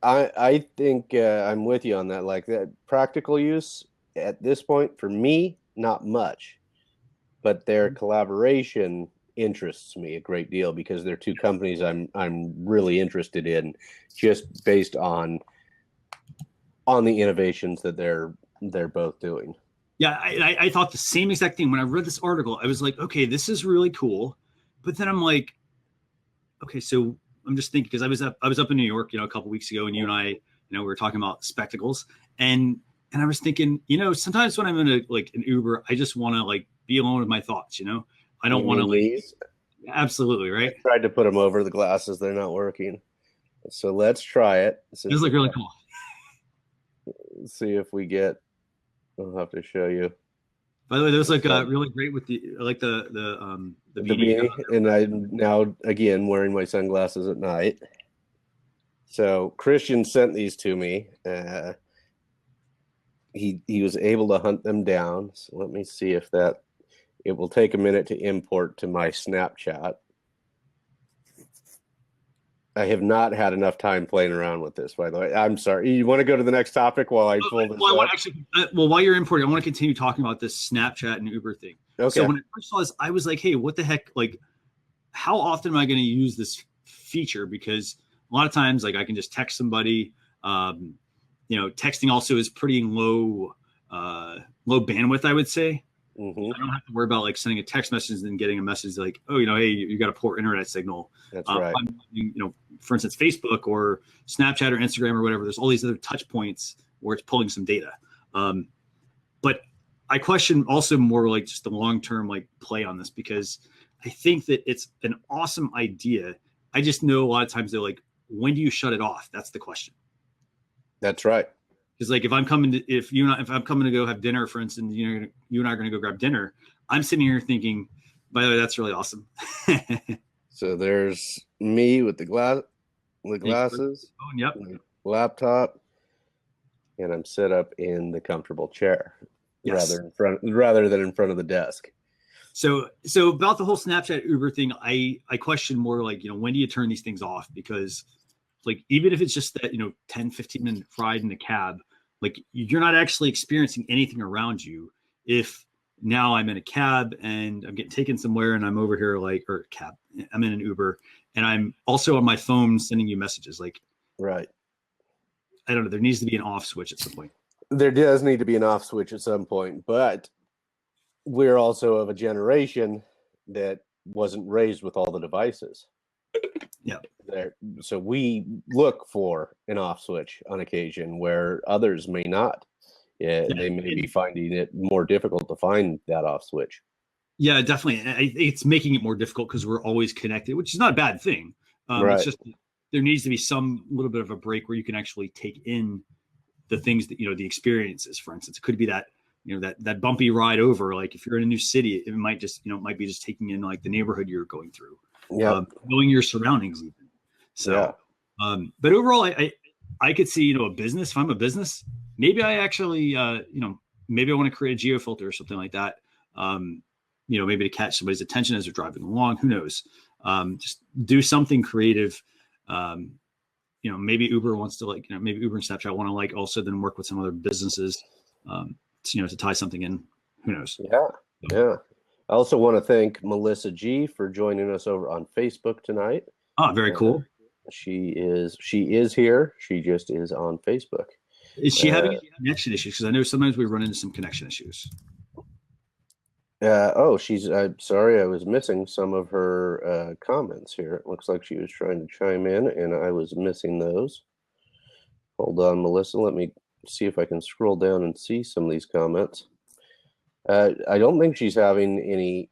think I'm with you on that. Like, that practical use at this point for me, not much, but their collaboration interests me a great deal because they're two companies I'm really interested in, just based on the innovations that they're both doing. Yeah, I thought the same exact thing when I read this article. I was like, okay, this is really cool, but then I'm like, okay, so I'm just thinking, because I was up in New York, a couple weeks ago, and you and I, we were talking about spectacles, and I was thinking, sometimes when I'm in an Uber, I just want to like be alone with my thoughts, I don't want to like. Absolutely, right. I tried to put them over the glasses; they're not working. So let's try it. This looks really cool. Let's see if we get. I'll have to show you. By the way, those look really great with the beanie. And I'm now again wearing my sunglasses at night. So Christian sent these to me. He was able to hunt them down. So let me see if it will take a minute to import to my Snapchat. I have not had enough time playing around with this, by the way. I'm sorry. You want to go to the next topic while I pull this Well, I want up? actually, while you're importing, I want to continue talking about this Snapchat and Uber thing. Okay. So when I first saw this, I was like, hey, what the heck? Like, how often am I going to use this feature? Because a lot of times, like, I can just text somebody. Texting also is pretty low bandwidth, I would say. Mm-hmm. I don't have to worry about like sending a text message and then getting a message like, oh, hey, you got a poor internet signal. That's right. For instance, Facebook or Snapchat or Instagram or whatever, there's all these other touch points where it's pulling some data. But I question also more like just the long-term like play on this, because I think that it's an awesome idea. I just know a lot of times they're like, when do you shut it off? That's the question. That's right. Because like if I'm coming to go have dinner, for instance, you and I are going to go grab dinner. I'm sitting here thinking, by the way, that's really awesome. So there's me with the glasses, yep, laptop, and I'm set up in the comfortable chair, yes, rather than in front of the desk. So about the whole Snapchat Uber thing, I question more like, when do you turn these things off? Because like, even if it's just that, 10, 15-minute ride in the cab, like you're not actually experiencing anything around you. If now I'm in a cab and I'm getting taken somewhere and I'm over here I'm in an Uber and I'm also on my phone sending you messages, like, right. I don't know, there needs to be an off switch at some point. There does need to be an off switch at some point, but we're also of a generation that wasn't raised with all the devices. Yeah. So we look for an off switch on occasion where others may not. They may be finding it more difficult to find that off switch. Yeah, definitely. It's making it more difficult because we're always connected, which is not a bad thing. Right. It's just there needs to be some little bit of a break where you can actually take in the things that, the experiences. For instance, it could be that, that bumpy ride over. Like if you're in a new city, it might just, might be just taking in like the neighborhood you're going through. Yeah. Knowing your surroundings even. So, but overall, I could see, a business. If I'm a business, maybe I actually, maybe I want to create a geo filter or something like that. Maybe to catch somebody's attention as they're driving along. Who knows? Just do something creative. Maybe Uber wants to maybe Uber and Snapchat want to also then work with some other businesses, to tie something in. Who knows? Yeah. I also want to thank Melissa G for joining us over on Facebook tonight. Oh, very cool. She is here. She just is on Facebook. Is she having connection issues? Because I know sometimes we run into some connection issues. She's. I'm sorry, I was missing some of her comments here. It looks like she was trying to chime in, and I was missing those. Hold on, Melissa. Let me see if I can scroll down and see some of these comments. I don't think she's having any.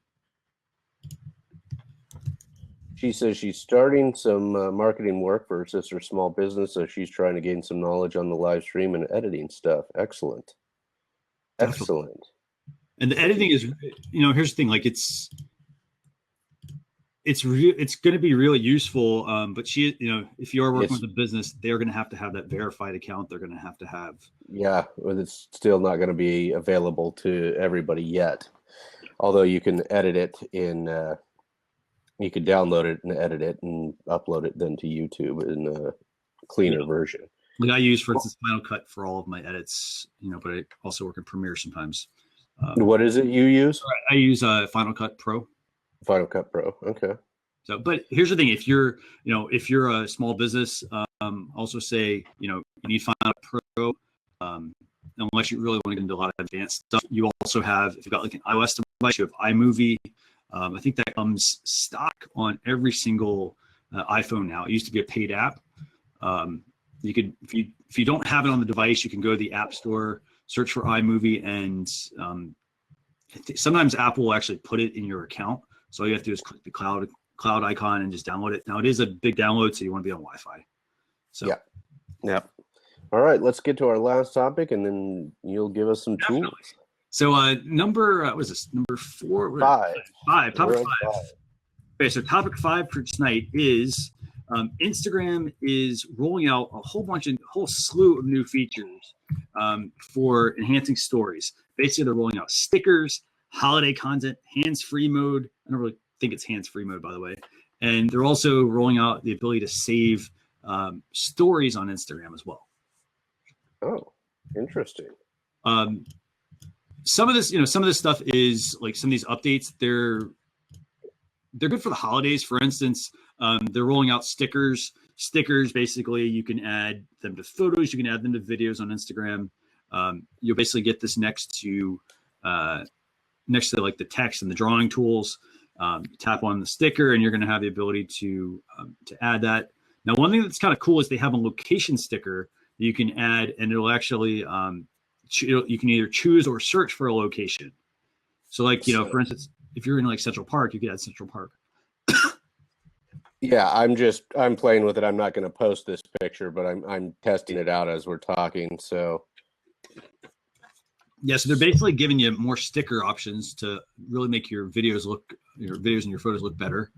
She says she's starting some marketing work for her sister's small business, so she's trying to gain some knowledge on the live stream and editing stuff. Excellent. Definitely. Excellent. And the editing is, here's the thing, like it's going to be really useful. But if you are working with a business, they're going to have that verified account. They're going to have. Yeah, but it's still not going to be available to everybody yet. Although you can edit it you can download it and edit it and upload it then to YouTube in a cleaner version. Like I use, for instance, Final Cut for all of my edits, but I also work in Premiere sometimes. What is it you use? I use Final Cut Pro. Final Cut Pro. Okay. So, but here's the thing: if you're a small business, also say, you need Final Cut Pro. Unless you really want to get into a lot of advanced stuff, you also have, if you've got like an iOS device, you have iMovie. I think that comes stock on every single iPhone now. It used to be a paid app. You could, if you don't have it on the device, you can go to the App Store, search for iMovie, and sometimes Apple will actually put it in your account. So all you have to do is click the cloud icon and just download it. Now it is a big download, so you want to be on Wi-Fi. So yeah. All right, let's get to our last topic, and then you'll give us some tools. So number 4? Five. Topic 5. Okay, so topic 5 for tonight is Instagram is rolling out a whole slew of new features for enhancing stories. Basically, they're rolling out stickers, holiday content, hands-free mode. I don't really think it's hands-free mode, by the way. And they're also rolling out the ability to save stories on Instagram as well. Oh, interesting. Some of this stuff is like some of these updates. They're good for the holidays. For instance, they're rolling out stickers. Stickers, basically, you can add them to photos. You can add them to videos on Instagram. You'll basically get this next to like the text and the drawing tools. You tap on the sticker, and you're going to have the ability to add that. Now, one thing that's kind of cool is they have a location sticker that you can add, and it'll actually you can either choose or search for a location. So, like, for instance, if you're in like Central Park, you could add Central Park. Yeah, I'm playing with it. I'm not going to post this picture, but I'm testing it out as we're talking. So yeah, so they're basically giving you more sticker options to really make your videos and your photos look better.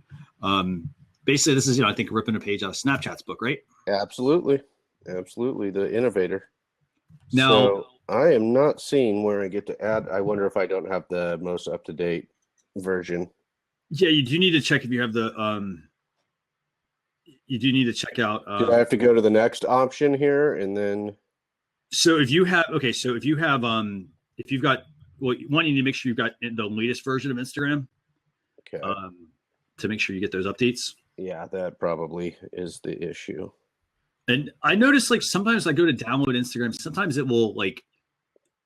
Basically, this is I think ripping a page out of Snapchat's book, right? Absolutely, the innovator. Now, so I am not seeing where I get to add. I wonder if I don't have the most up to date version. Yeah, you do need to check if you have the. You do need to check out. Do I have to go to the next option here and then? So if you have if you've got you need to make sure you've got the latest version of Instagram. Okay. To make sure you get those updates. Yeah, that probably is the issue. And I noticed like sometimes I go to download Instagram. Sometimes it will like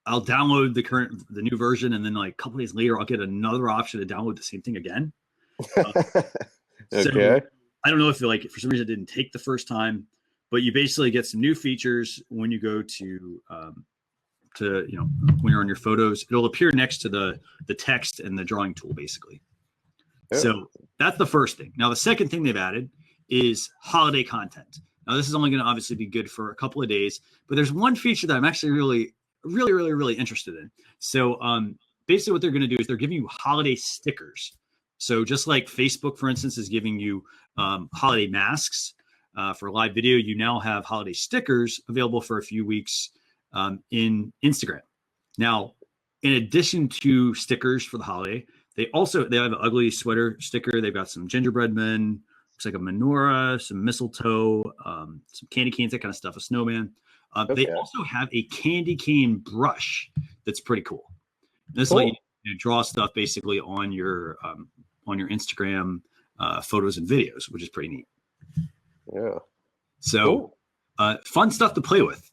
I'll download the new version, and then like a couple days later I'll get another option to download the same thing again. Okay. So I don't know if like for some reason it didn't take the first time, but you basically get some new features when you go to when you're on your photos. It'll appear next to the text and the drawing tool basically. Yeah. So that's the first thing. Now the second thing they've added is holiday content. Now this is only going to obviously be good for a couple of days, but there's one feature that I'm actually really interested in. So basically what they're going to do is they're giving you holiday stickers. So just like Facebook, for instance, is giving you holiday masks for live video, you now have holiday stickers available for a few weeks in Instagram. Now, in addition to stickers for the holiday, they have an ugly sweater sticker. They've got some gingerbread men, looks like a menorah, some mistletoe, some candy canes, that kind of stuff, a snowman. They also have a candy cane brush that's pretty cool. This is like you draw stuff basically on your Instagram photos and videos, which is pretty neat. Yeah. So fun stuff to play with.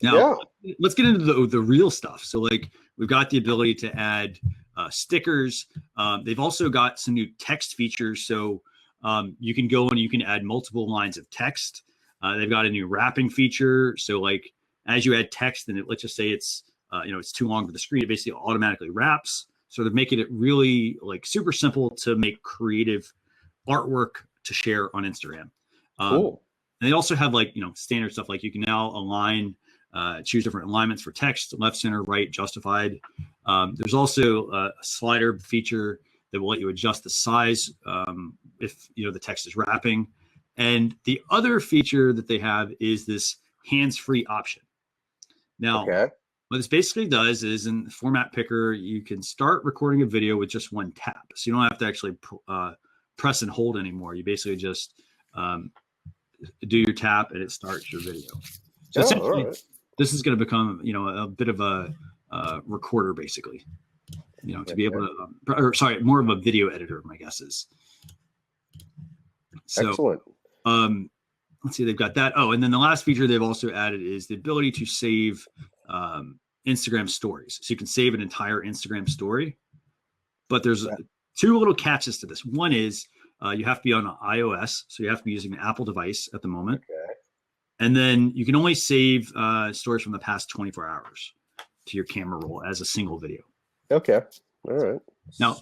Now, let's get into the real stuff. So like we've got the ability to add stickers. They've also got some new text features. So you can go and you can add multiple lines of text. They've got a new wrapping feature. So like as you add text and let's just say it's it's too long for the screen, it basically automatically wraps. So they're making it really like super simple to make creative artwork to share on Instagram. Cool. And they also have like, standard stuff. Like you can now align, choose different alignments for text, left, center, right, justified. There's also a slider feature that will let you adjust the size if, the text is wrapping. And the other feature that they have is this hands-free option. Now, what this basically does is in the format picker, you can start recording a video with just one tap. So you don't have to actually press and hold anymore. You basically just do your tap and it starts your video. So essentially, this is going to become, a bit of a recorder basically, to be able to, more of a video editor, my guess is. So, excellent. Let's see, they've got that. Oh, and then the last feature they've also added is the ability to save Instagram stories. So you can save an entire Instagram story, but there's two little catches to this. One is you have to be on iOS, so you have to be using an Apple device at the moment. And then you can only save stories from the past 24 hours to your camera roll as a single video. Okay. All right. Now,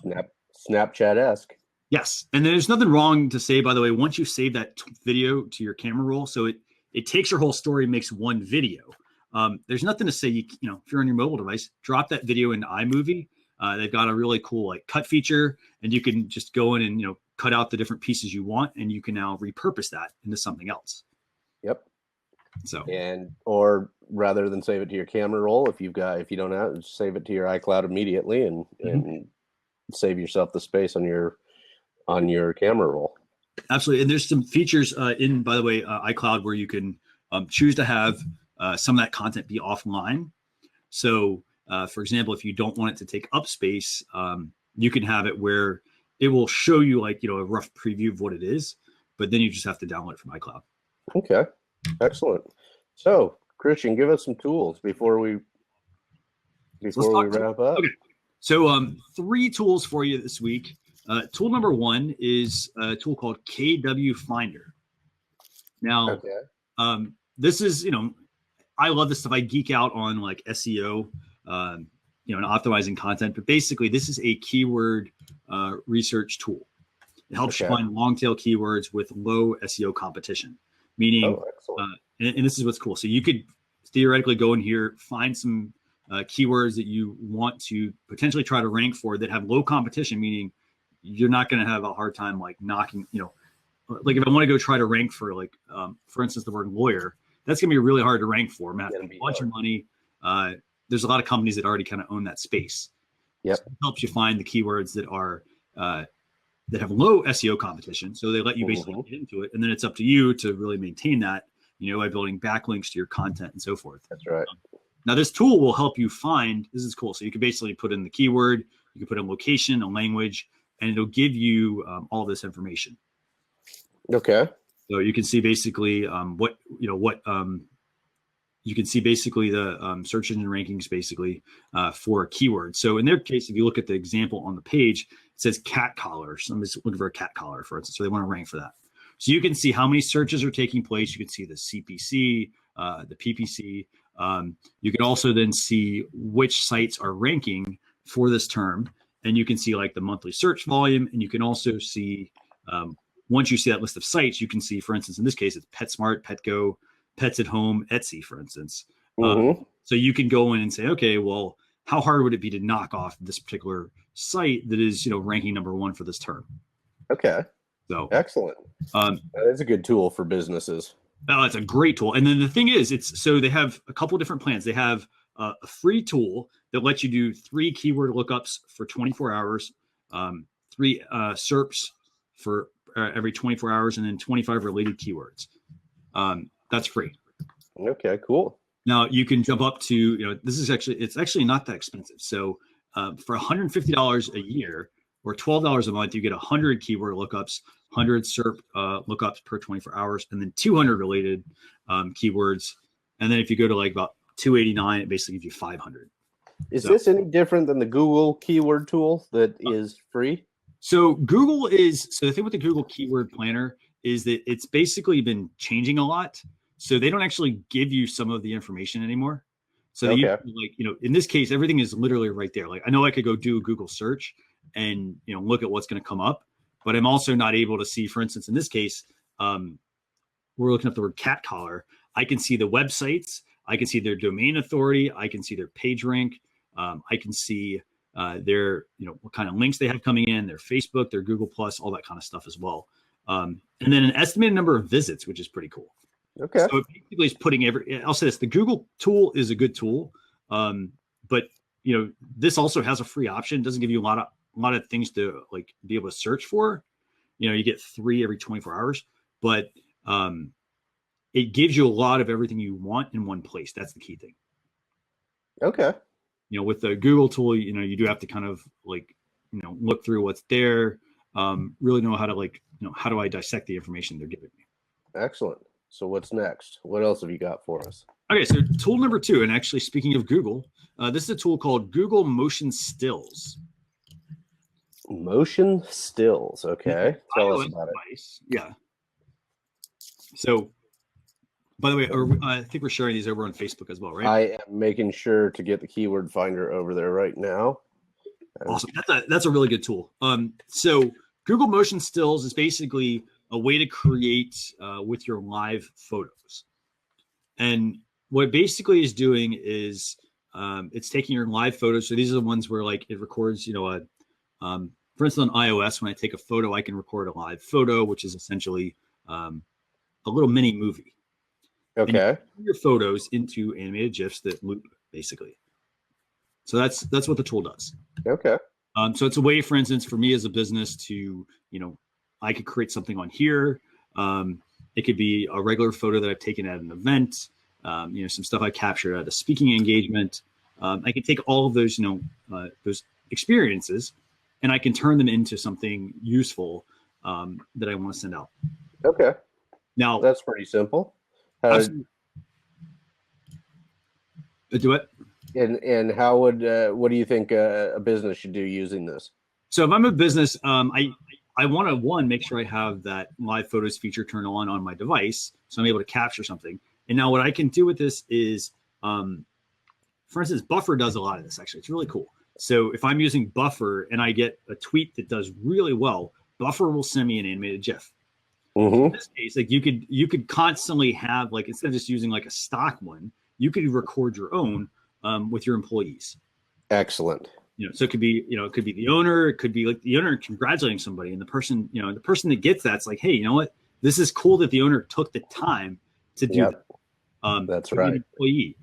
Snapchat-esque. Yes. And there's nothing wrong to say, by the way, once you save that video to your camera roll, so it takes your whole story and makes one video. There's nothing to say, if you're on your mobile device, drop that video into iMovie. They've got a really cool like cut feature, and you can just go in and, cut out the different pieces you want, and you can now repurpose that into something else. Yep. So, or rather than save it to your camera roll, if you don't have it, save it to your iCloud immediately and save yourself the space on your camera roll. Absolutely. And there's some features in, by the way, iCloud where you can choose to have some of that content be offline. So, for example, if you don't want it to take up space, you can have it where it will show you like, a rough preview of what it is, but then you just have to download it from iCloud. Okay, excellent. So, Christian, give us some tools before we wrap up. Okay. So, 3 tools for you this week. Tool number 1 is a tool called KWfinder. Now, this is, I love this stuff. I geek out on like SEO, and optimizing content. But basically, this is a keyword research tool. It helps you find long tail keywords with low SEO competition. Meaning, and this is what's cool. So you could theoretically go in here, find some keywords that you want to potentially try to rank for that have low competition. Meaning, you're not going to have a hard time like knocking. Like if I want to go try to rank for like, for instance, the word lawyer. That's going to be really hard to rank for. Matt, a bunch of money. There's a lot of companies that already kind of own that space. Yep. So it helps you find the keywords that are that have low SEO competition. So they let you basically get into it, and then it's up to you to really maintain that. By building backlinks to your content and so forth. That's right. Now this tool will help you find. This is cool. So you can basically put in the keyword, you can put in location, a language, and it'll give you all this information. Okay. So you can see basically you can see basically the search engine rankings basically for keywords. So in their case, if you look at the example on the page, it says cat collar. Somebody's looking for a cat collar, for instance. So they want to rank for that. So you can see how many searches are taking place. You can see the CPC, the PPC. You can also then see which sites are ranking for this term. And you can see like the monthly search volume. And you can also see once you see that list of sites, you can see, for instance, in this case, it's PetSmart, PetGo, Pets at Home, Etsy, for instance. So you can go in and say, okay, well, how hard would it be to knock off this particular site that is, ranking number 1 for this term? Okay. So excellent. That is a good tool for businesses. Oh, it's a great tool. And then the thing is, so they have a couple of different plans. They have a free tool that lets you do 3 keyword lookups for 24 hours, 3 SERPs for every 24 hours, and then 25 related keywords. That's free. Okay, cool. Now you can jump up to, it's actually not that expensive. So for $150 a year or $12 a month, you get 100 keyword lookups, 100 SERP lookups per 24 hours, and then 200 related keywords. And then if you go to like about $289, it basically gives you 500. Is this any different than the Google keyword tool that is free? So the thing with the Google Keyword Planner is that it's basically been changing a lot. So they don't actually give you some of the information anymore. So in this case, everything is literally right there. Like I know I could go do a Google search and look at what's going to come up, but I'm also not able to see, for instance, in this case, we're looking up the word cat collar. I can see the websites. I can see their domain authority. I can see their page rank. I can see their, what kind of links they have coming in, their Facebook, their Google Plus, all that kind of stuff as well. And then an estimated number of visits, which is pretty cool. Okay. So it basically is putting I'll say this, the Google tool is a good tool. But this also has a free option. It doesn't give you a lot of things to like be able to search for. You get 3 every 24 hours, but it gives you a lot of everything you want in one place. That's the key thing. Okay. With the Google tool, you do have to kind of like, look through what's there, really know how to how do I dissect the information they're giving me. Excellent. So what's next? What else have you got for us? Okay, so tool number 2, and actually speaking of Google, this is a tool called Google Motion Stills. Motion Stills. Okay. Tell us about it. Yeah. So, by the way, I think we're sharing these over on Facebook as well, right? I am making sure to get the keyword finder over there right now. Awesome. That's a really good tool. So Google Motion Stills is basically a way to create with your live photos. And what it basically is doing is it's taking your live photos. So these are the ones where like it records, for instance, on iOS, when I take a photo, I can record a live photo, which is essentially a little mini movie. Okay. And you put your photos into animated GIFs that loop, basically. So that's what the tool does. Okay. So it's a way, for instance, for me as a business to, I could create something on here. It could be a regular photo that I've taken at an event, some stuff I captured at a speaking engagement. I can take all of those, those experiences, and I can turn them into something useful that I want to send out. Okay. Now that's pretty simple. Do it. And how would what do you think a business should do using this? So if I'm a business, I want to make sure I have that live photos feature turned on my device, so I'm able to capture something. And now what I can do with this is, for instance, Buffer does a lot of this. Actually, it's really cool. So if I'm using Buffer and I get a tweet that does really well, Buffer will send me an animated GIF. Mm-hmm. So in this case, like you could constantly have, like, instead of just using like a stock one, you could record your own with your employees. Excellent. So it could be, it could be the owner, it could be like the owner congratulating somebody, and the person that gets that's like, hey, you know what? This is cool that the owner took the time to do that. That's right. Employee.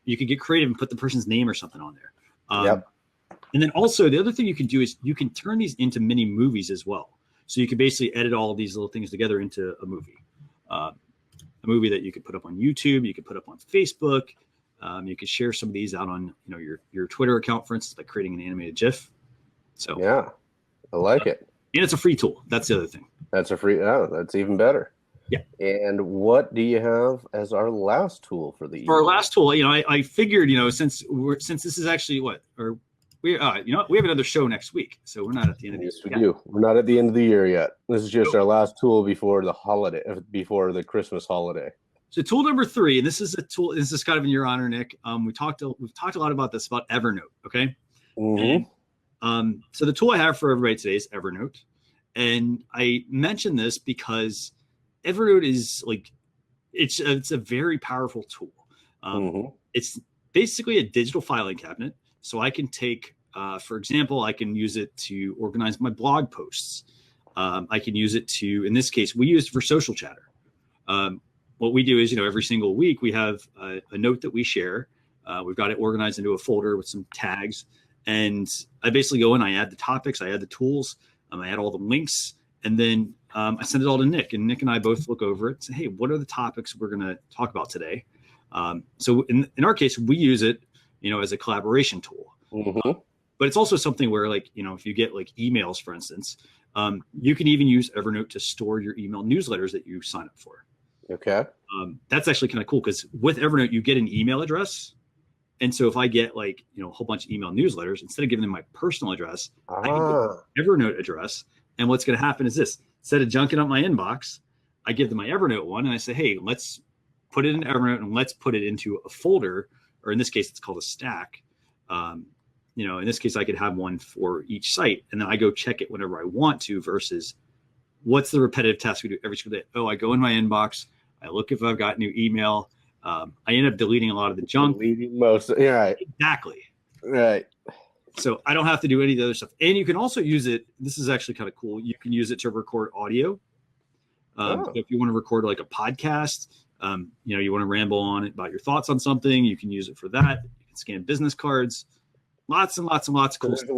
You could get creative and put the person's name or something on there. Yep. And then also the other thing you can do is you can turn these into mini movies as well. So you could basically edit all of these little things together into a movie that you could put up on YouTube, you could put up on Facebook. You could share some of these out on your Twitter account, for instance, by creating an animated GIF. So yeah, I like it. And it's a free tool. That's the other thing. That's a free. Oh, that's even better. Yeah. And what do you have as our last tool for the evening? For our last tool, I figured, since this is actually we have another show next week, so we're not at the end of the year. Yes, we do. We're not at the end of the year yet. This is just our last tool before the holiday, before the Christmas holiday. So tool number 3, and this is a tool. This is kind of in your honor, Nick. We've talked a lot about this, about Evernote. Okay. Mm-hmm. And, so the tool I have for everybody today is Evernote, and I mention this because Evernote is like it's a very powerful tool. It's basically a digital filing cabinet, so I can take, for example, I can use it to organize my blog posts. I can use it to, in this case, we use it for social chatter. What we do is, every single week we have a note that we share. We've got it organized into a folder with some tags. And I basically go in, I add the topics, I add the tools, I add all the links, and then I send it all to Nick. And Nick and I both look over it and say, hey, what are the topics we're going to talk about today? So in our case, we use it, as a collaboration tool. Mm-hmm. But it's also something where, like, if you get like emails, for instance, you can even use Evernote to store your email newsletters that you sign up for. Okay. That's actually kind of cool because with Evernote, you get an email address. And so if I get a whole bunch of email newsletters, instead of giving them my personal address, I can give them Evernote address. And what's going to happen is this: instead of junking up my inbox, I give them my Evernote one and I say, hey, let's put it in Evernote and let's put it into a folder, or in this case, it's called a stack. In this case, I could have one for each site, and then I go check it whenever I want to, versus what's the repetitive task we do every single day? Oh, I go in my inbox, I look if I've got new email. I end up deleting a lot of the junk. Deleting most. Yeah, right. Exactly. Right. So I don't have to do any of the other stuff. And you can also use it. This is actually kind of cool. You can use it to record audio. So if you want to record like a podcast, you want to ramble on about your thoughts on something, you can use it for that. You can scan business cards. Lots and lots and lots of cool stuff.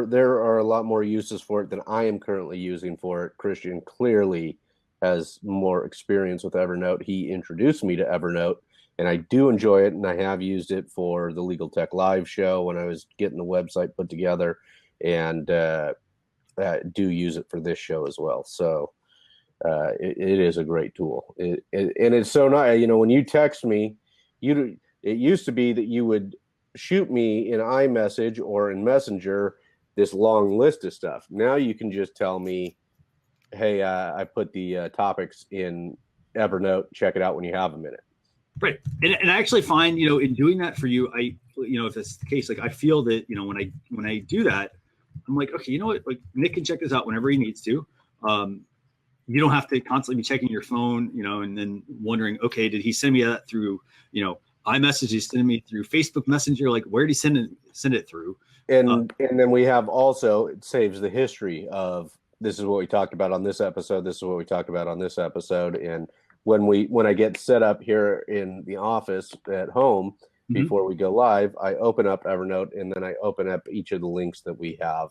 There are a lot more uses for it than I am currently using for it. Christian clearly has more experience with Evernote. He introduced me to Evernote, and I do enjoy it, and I have used it for the Legal Tech Live show when I was getting the website put together, and do use it for this show as well. So it is a great tool. And it's so nice. When you text me, it used to be that you would shoot me in iMessage or in Messenger this long list of stuff. Now you can just tell me, hey, I put the topics in Evernote. Check it out when you have a minute. Right. And I actually find, in doing that for you, if that's the case, like I feel that, when I do that, I'm like, okay, you know what, like Nick can check this out whenever he needs to. You don't have to constantly be checking your phone, and then wondering, okay, did he send me that through, iMessage? He sent me through Facebook Messenger. Like, where did he send it through? And then we have also, it saves the history of, this is what we talked about on this episode. This is what we talked about on this episode. And when I get set up here in the office at home, before we go live, I open up Evernote, and then I open up each of the links that we have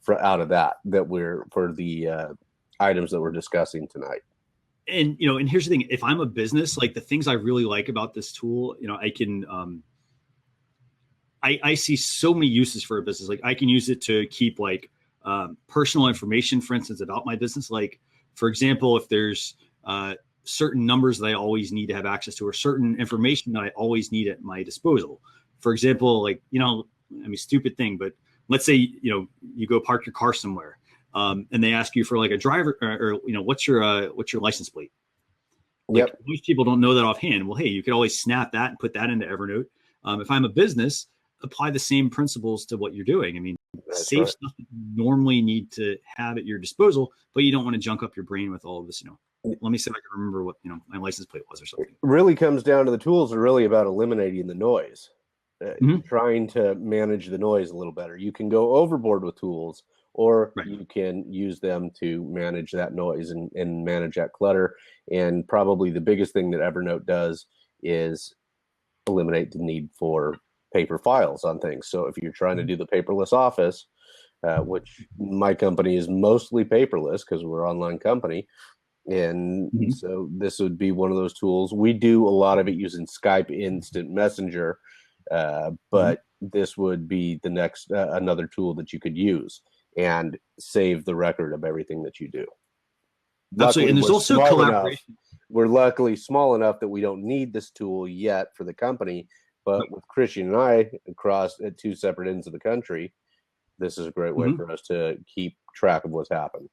out of that we're for the items that we're discussing tonight. And and here's the thing: if I'm a business, like the things I really like about this tool, I can I see so many uses for a business. Like I can use it to keep like personal information, for instance, about my business. Like, for example, if there's certain numbers that I always need to have access to, or certain information that I always need at my disposal. For example, like, I mean, stupid thing, but let's say, you go park your car somewhere and they ask you for like a driver or what's your license plate? Like most people don't know that offhand. Well, hey, you could always snap that and put that into Evernote. If I'm a business, apply the same principles to what you're doing. I mean, save stuff that you normally need to have at your disposal, but you don't want to junk up your brain with all of this, let me see if I can remember what, my license plate was or something. It really comes down to the tools are really about eliminating the noise, trying to manage the noise a little better. You can go overboard with tools, or you can use them to manage that noise and manage that clutter. And probably the biggest thing that Evernote does is eliminate the need for paper files on things. So if you're trying to do the paperless office, which my company is mostly paperless because we're an online company, and so this would be one of those tools. We do a lot of it using Skype Instant Messenger, but this would be the next another tool that you could use and save the record of everything that you do. Absolutely. And there's also collaboration. We're luckily small enough that we don't need this tool yet for the company, but with Christian and I across at two separate ends of the country, this is a great way for us to keep track of what's happened.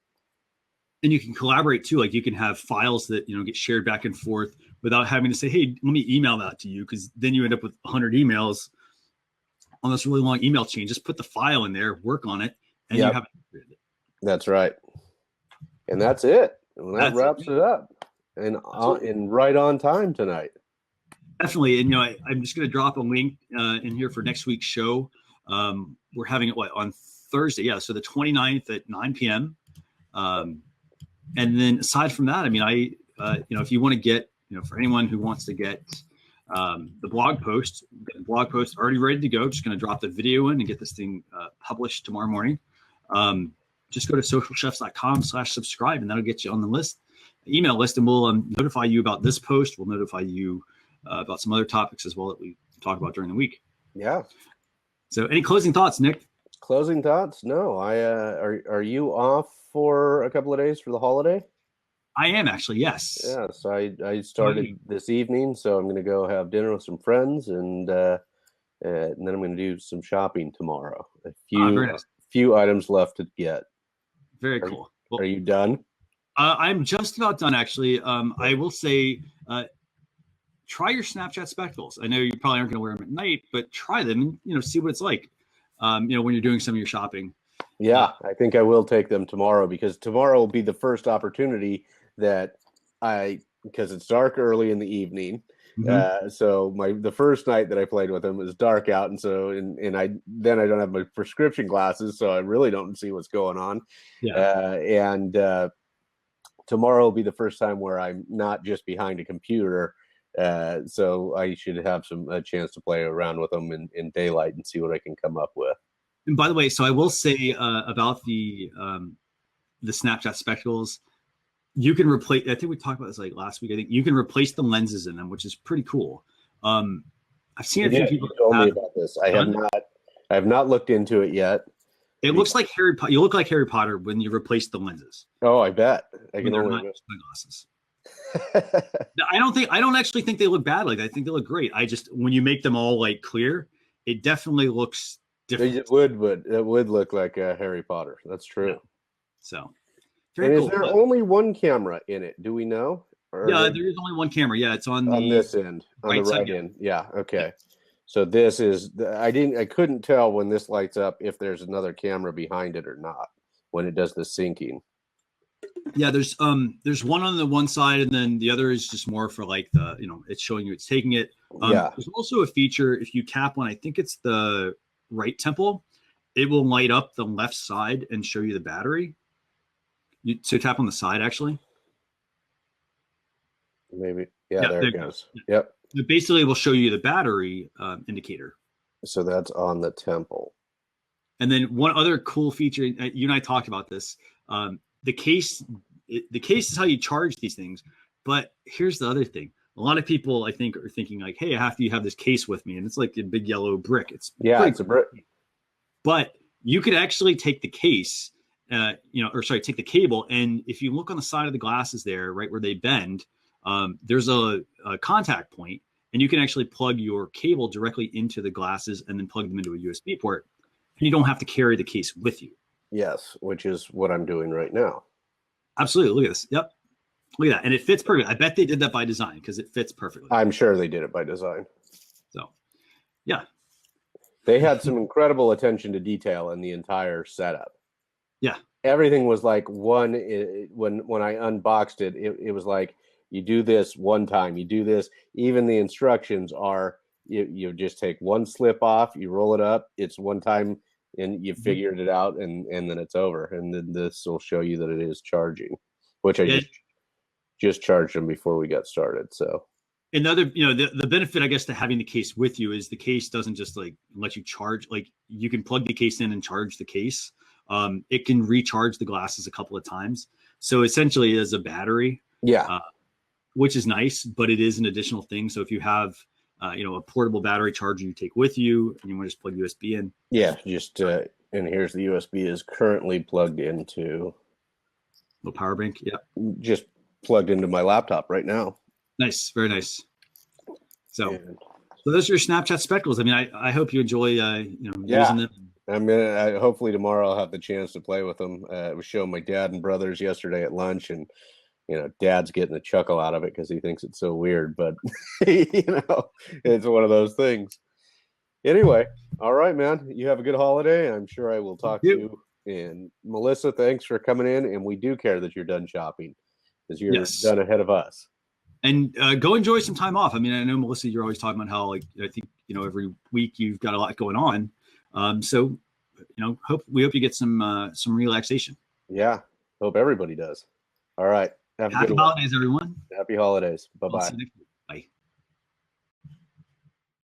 And you can collaborate too. Like you can have files that, get shared back and forth without having to say, hey, let me email that to you. Cause then you end up with 100 emails on this really long email chain. Just put the file in there, work on it. And you have it. That's right. And that's it. And that wraps it up. And right on time tonight. Definitely. And, I'm just going to drop a link in here for next week's show. We're having it on Thursday. Yeah. So the 29th at 9 p.m. And then aside from that, I mean, if you want to get, for anyone who wants to get the blog post already ready to go, just going to drop the video in and get this thing published tomorrow morning. Just go to socialchefs.com/subscribe, and that'll get you on the email list, and we'll notify you about this post. We'll notify you about some other topics as well that we talk about during the week. Yeah. So any closing thoughts, Nick? Closing thoughts? No. Are you off for a couple of days for the holiday? I am actually, yes. Yeah. So I started this evening, so I'm going to go have dinner with some friends, and then I'm going to do some shopping tomorrow. A few items left to get. Very cool. Well, are you done? I'm just about done, actually. I will say, try your Snapchat spectacles. I know you probably aren't going to wear them at night, but try them and see what it's like. When you're doing some of your shopping. Yeah, I think I will take them tomorrow, because tomorrow will be the first opportunity that because it's dark early in the evening. So the first night that I played with them was dark out, and so I don't have my prescription glasses, so I really don't see what's going on. And tomorrow will be the first time where I'm not just behind a computer, so I should have a chance to play around with them in daylight and see what I can come up with. And by the way, so I will say about the Snapchat spectacles. You can replace, I think we talked about this like last week. I think you can replace the lenses in them, which is pretty cool. I've seen a few people told me about this. I have not looked into it yet. It looks like Harry Potter. You look like Harry Potter when you replace the lenses. Oh, I bet. I can only sunglasses. I don't actually think they look bad. Like, I think they look great. When you make them all like clear, it definitely looks different. It would look like Harry Potter. That's true. Yeah. So. And is there only one camera in it? Do we know? Yeah, there is only one camera. Yeah, it's on this end, on the right end. Yeah. Okay. Yeah. So this is I couldn't tell when this lights up if there's another camera behind it or not when it does the syncing. Yeah, there's one on the one side, and then the other is just more for like it's showing you it's taking it. There's also a feature if you tap on, I think it's the right temple, it will light up the left side and show you the battery. So tap on the side, actually. Maybe. Yeah, there it goes. Yep. It basically will show you the battery indicator. So that's on the temple. And then one other cool feature, you and I talked about this. The case the case is how you charge these things. But here's the other thing. A lot of people, I think, are thinking like, hey, I have to have this case with me. And it's like a big yellow brick. It's it's a brick. But you could actually take the case, take the cable. And if you look on the side of the glasses there, right where they bend, there's a contact point, and you can actually plug your cable directly into the glasses and then plug them into a USB port. And you don't have to carry the case with you. Yes, which is what I'm doing right now. Absolutely. Look at this. Yep. Look at that. And it fits perfectly. I bet they did that by design because it fits perfectly. I'm sure they did it by design. So, yeah. They had some incredible attention to detail in the entire setup. Yeah. Everything was like when I unboxed it, it was like, you do this one time, you do this. Even the instructions are, you just take one slip off, you roll it up, it's one time, and you figured it out, and then it's over. And then this will show you that it is charging, which I just charged them before we got started. So another, the benefit, I guess, to having the case with you is the case doesn't just like let you charge. Like you can plug the case in and charge the case. It can recharge the glasses a couple of times. So essentially it is a battery. Yeah. Which is nice, but it is an additional thing. So if you have, a portable battery charger you take with you and you want to just plug USB in. Yeah. And here's the USB is currently plugged into the power bank. Yeah. Just plugged into my laptop right now. Nice. Very nice. So those are your Snapchat Speckles. I mean, I hope you enjoy, using them. Hopefully tomorrow I'll have the chance to play with them. I was showing my dad and brothers yesterday at lunch, and Dad's getting a chuckle out of it because he thinks it's so weird, but it's one of those things. Anyway, all right, man. You have a good holiday. I'm sure I will talk to you. And Melissa, thanks for coming in. And we do care that you're done shopping because you're done ahead of us. And go enjoy some time off. I mean, I know, Melissa, you're always talking about how, like, I think, every week you've got a lot going on. So, we hope you get some relaxation. Yeah. Hope everybody does. All right. Happy holidays, everyone. Happy holidays. Bye-bye. Bye.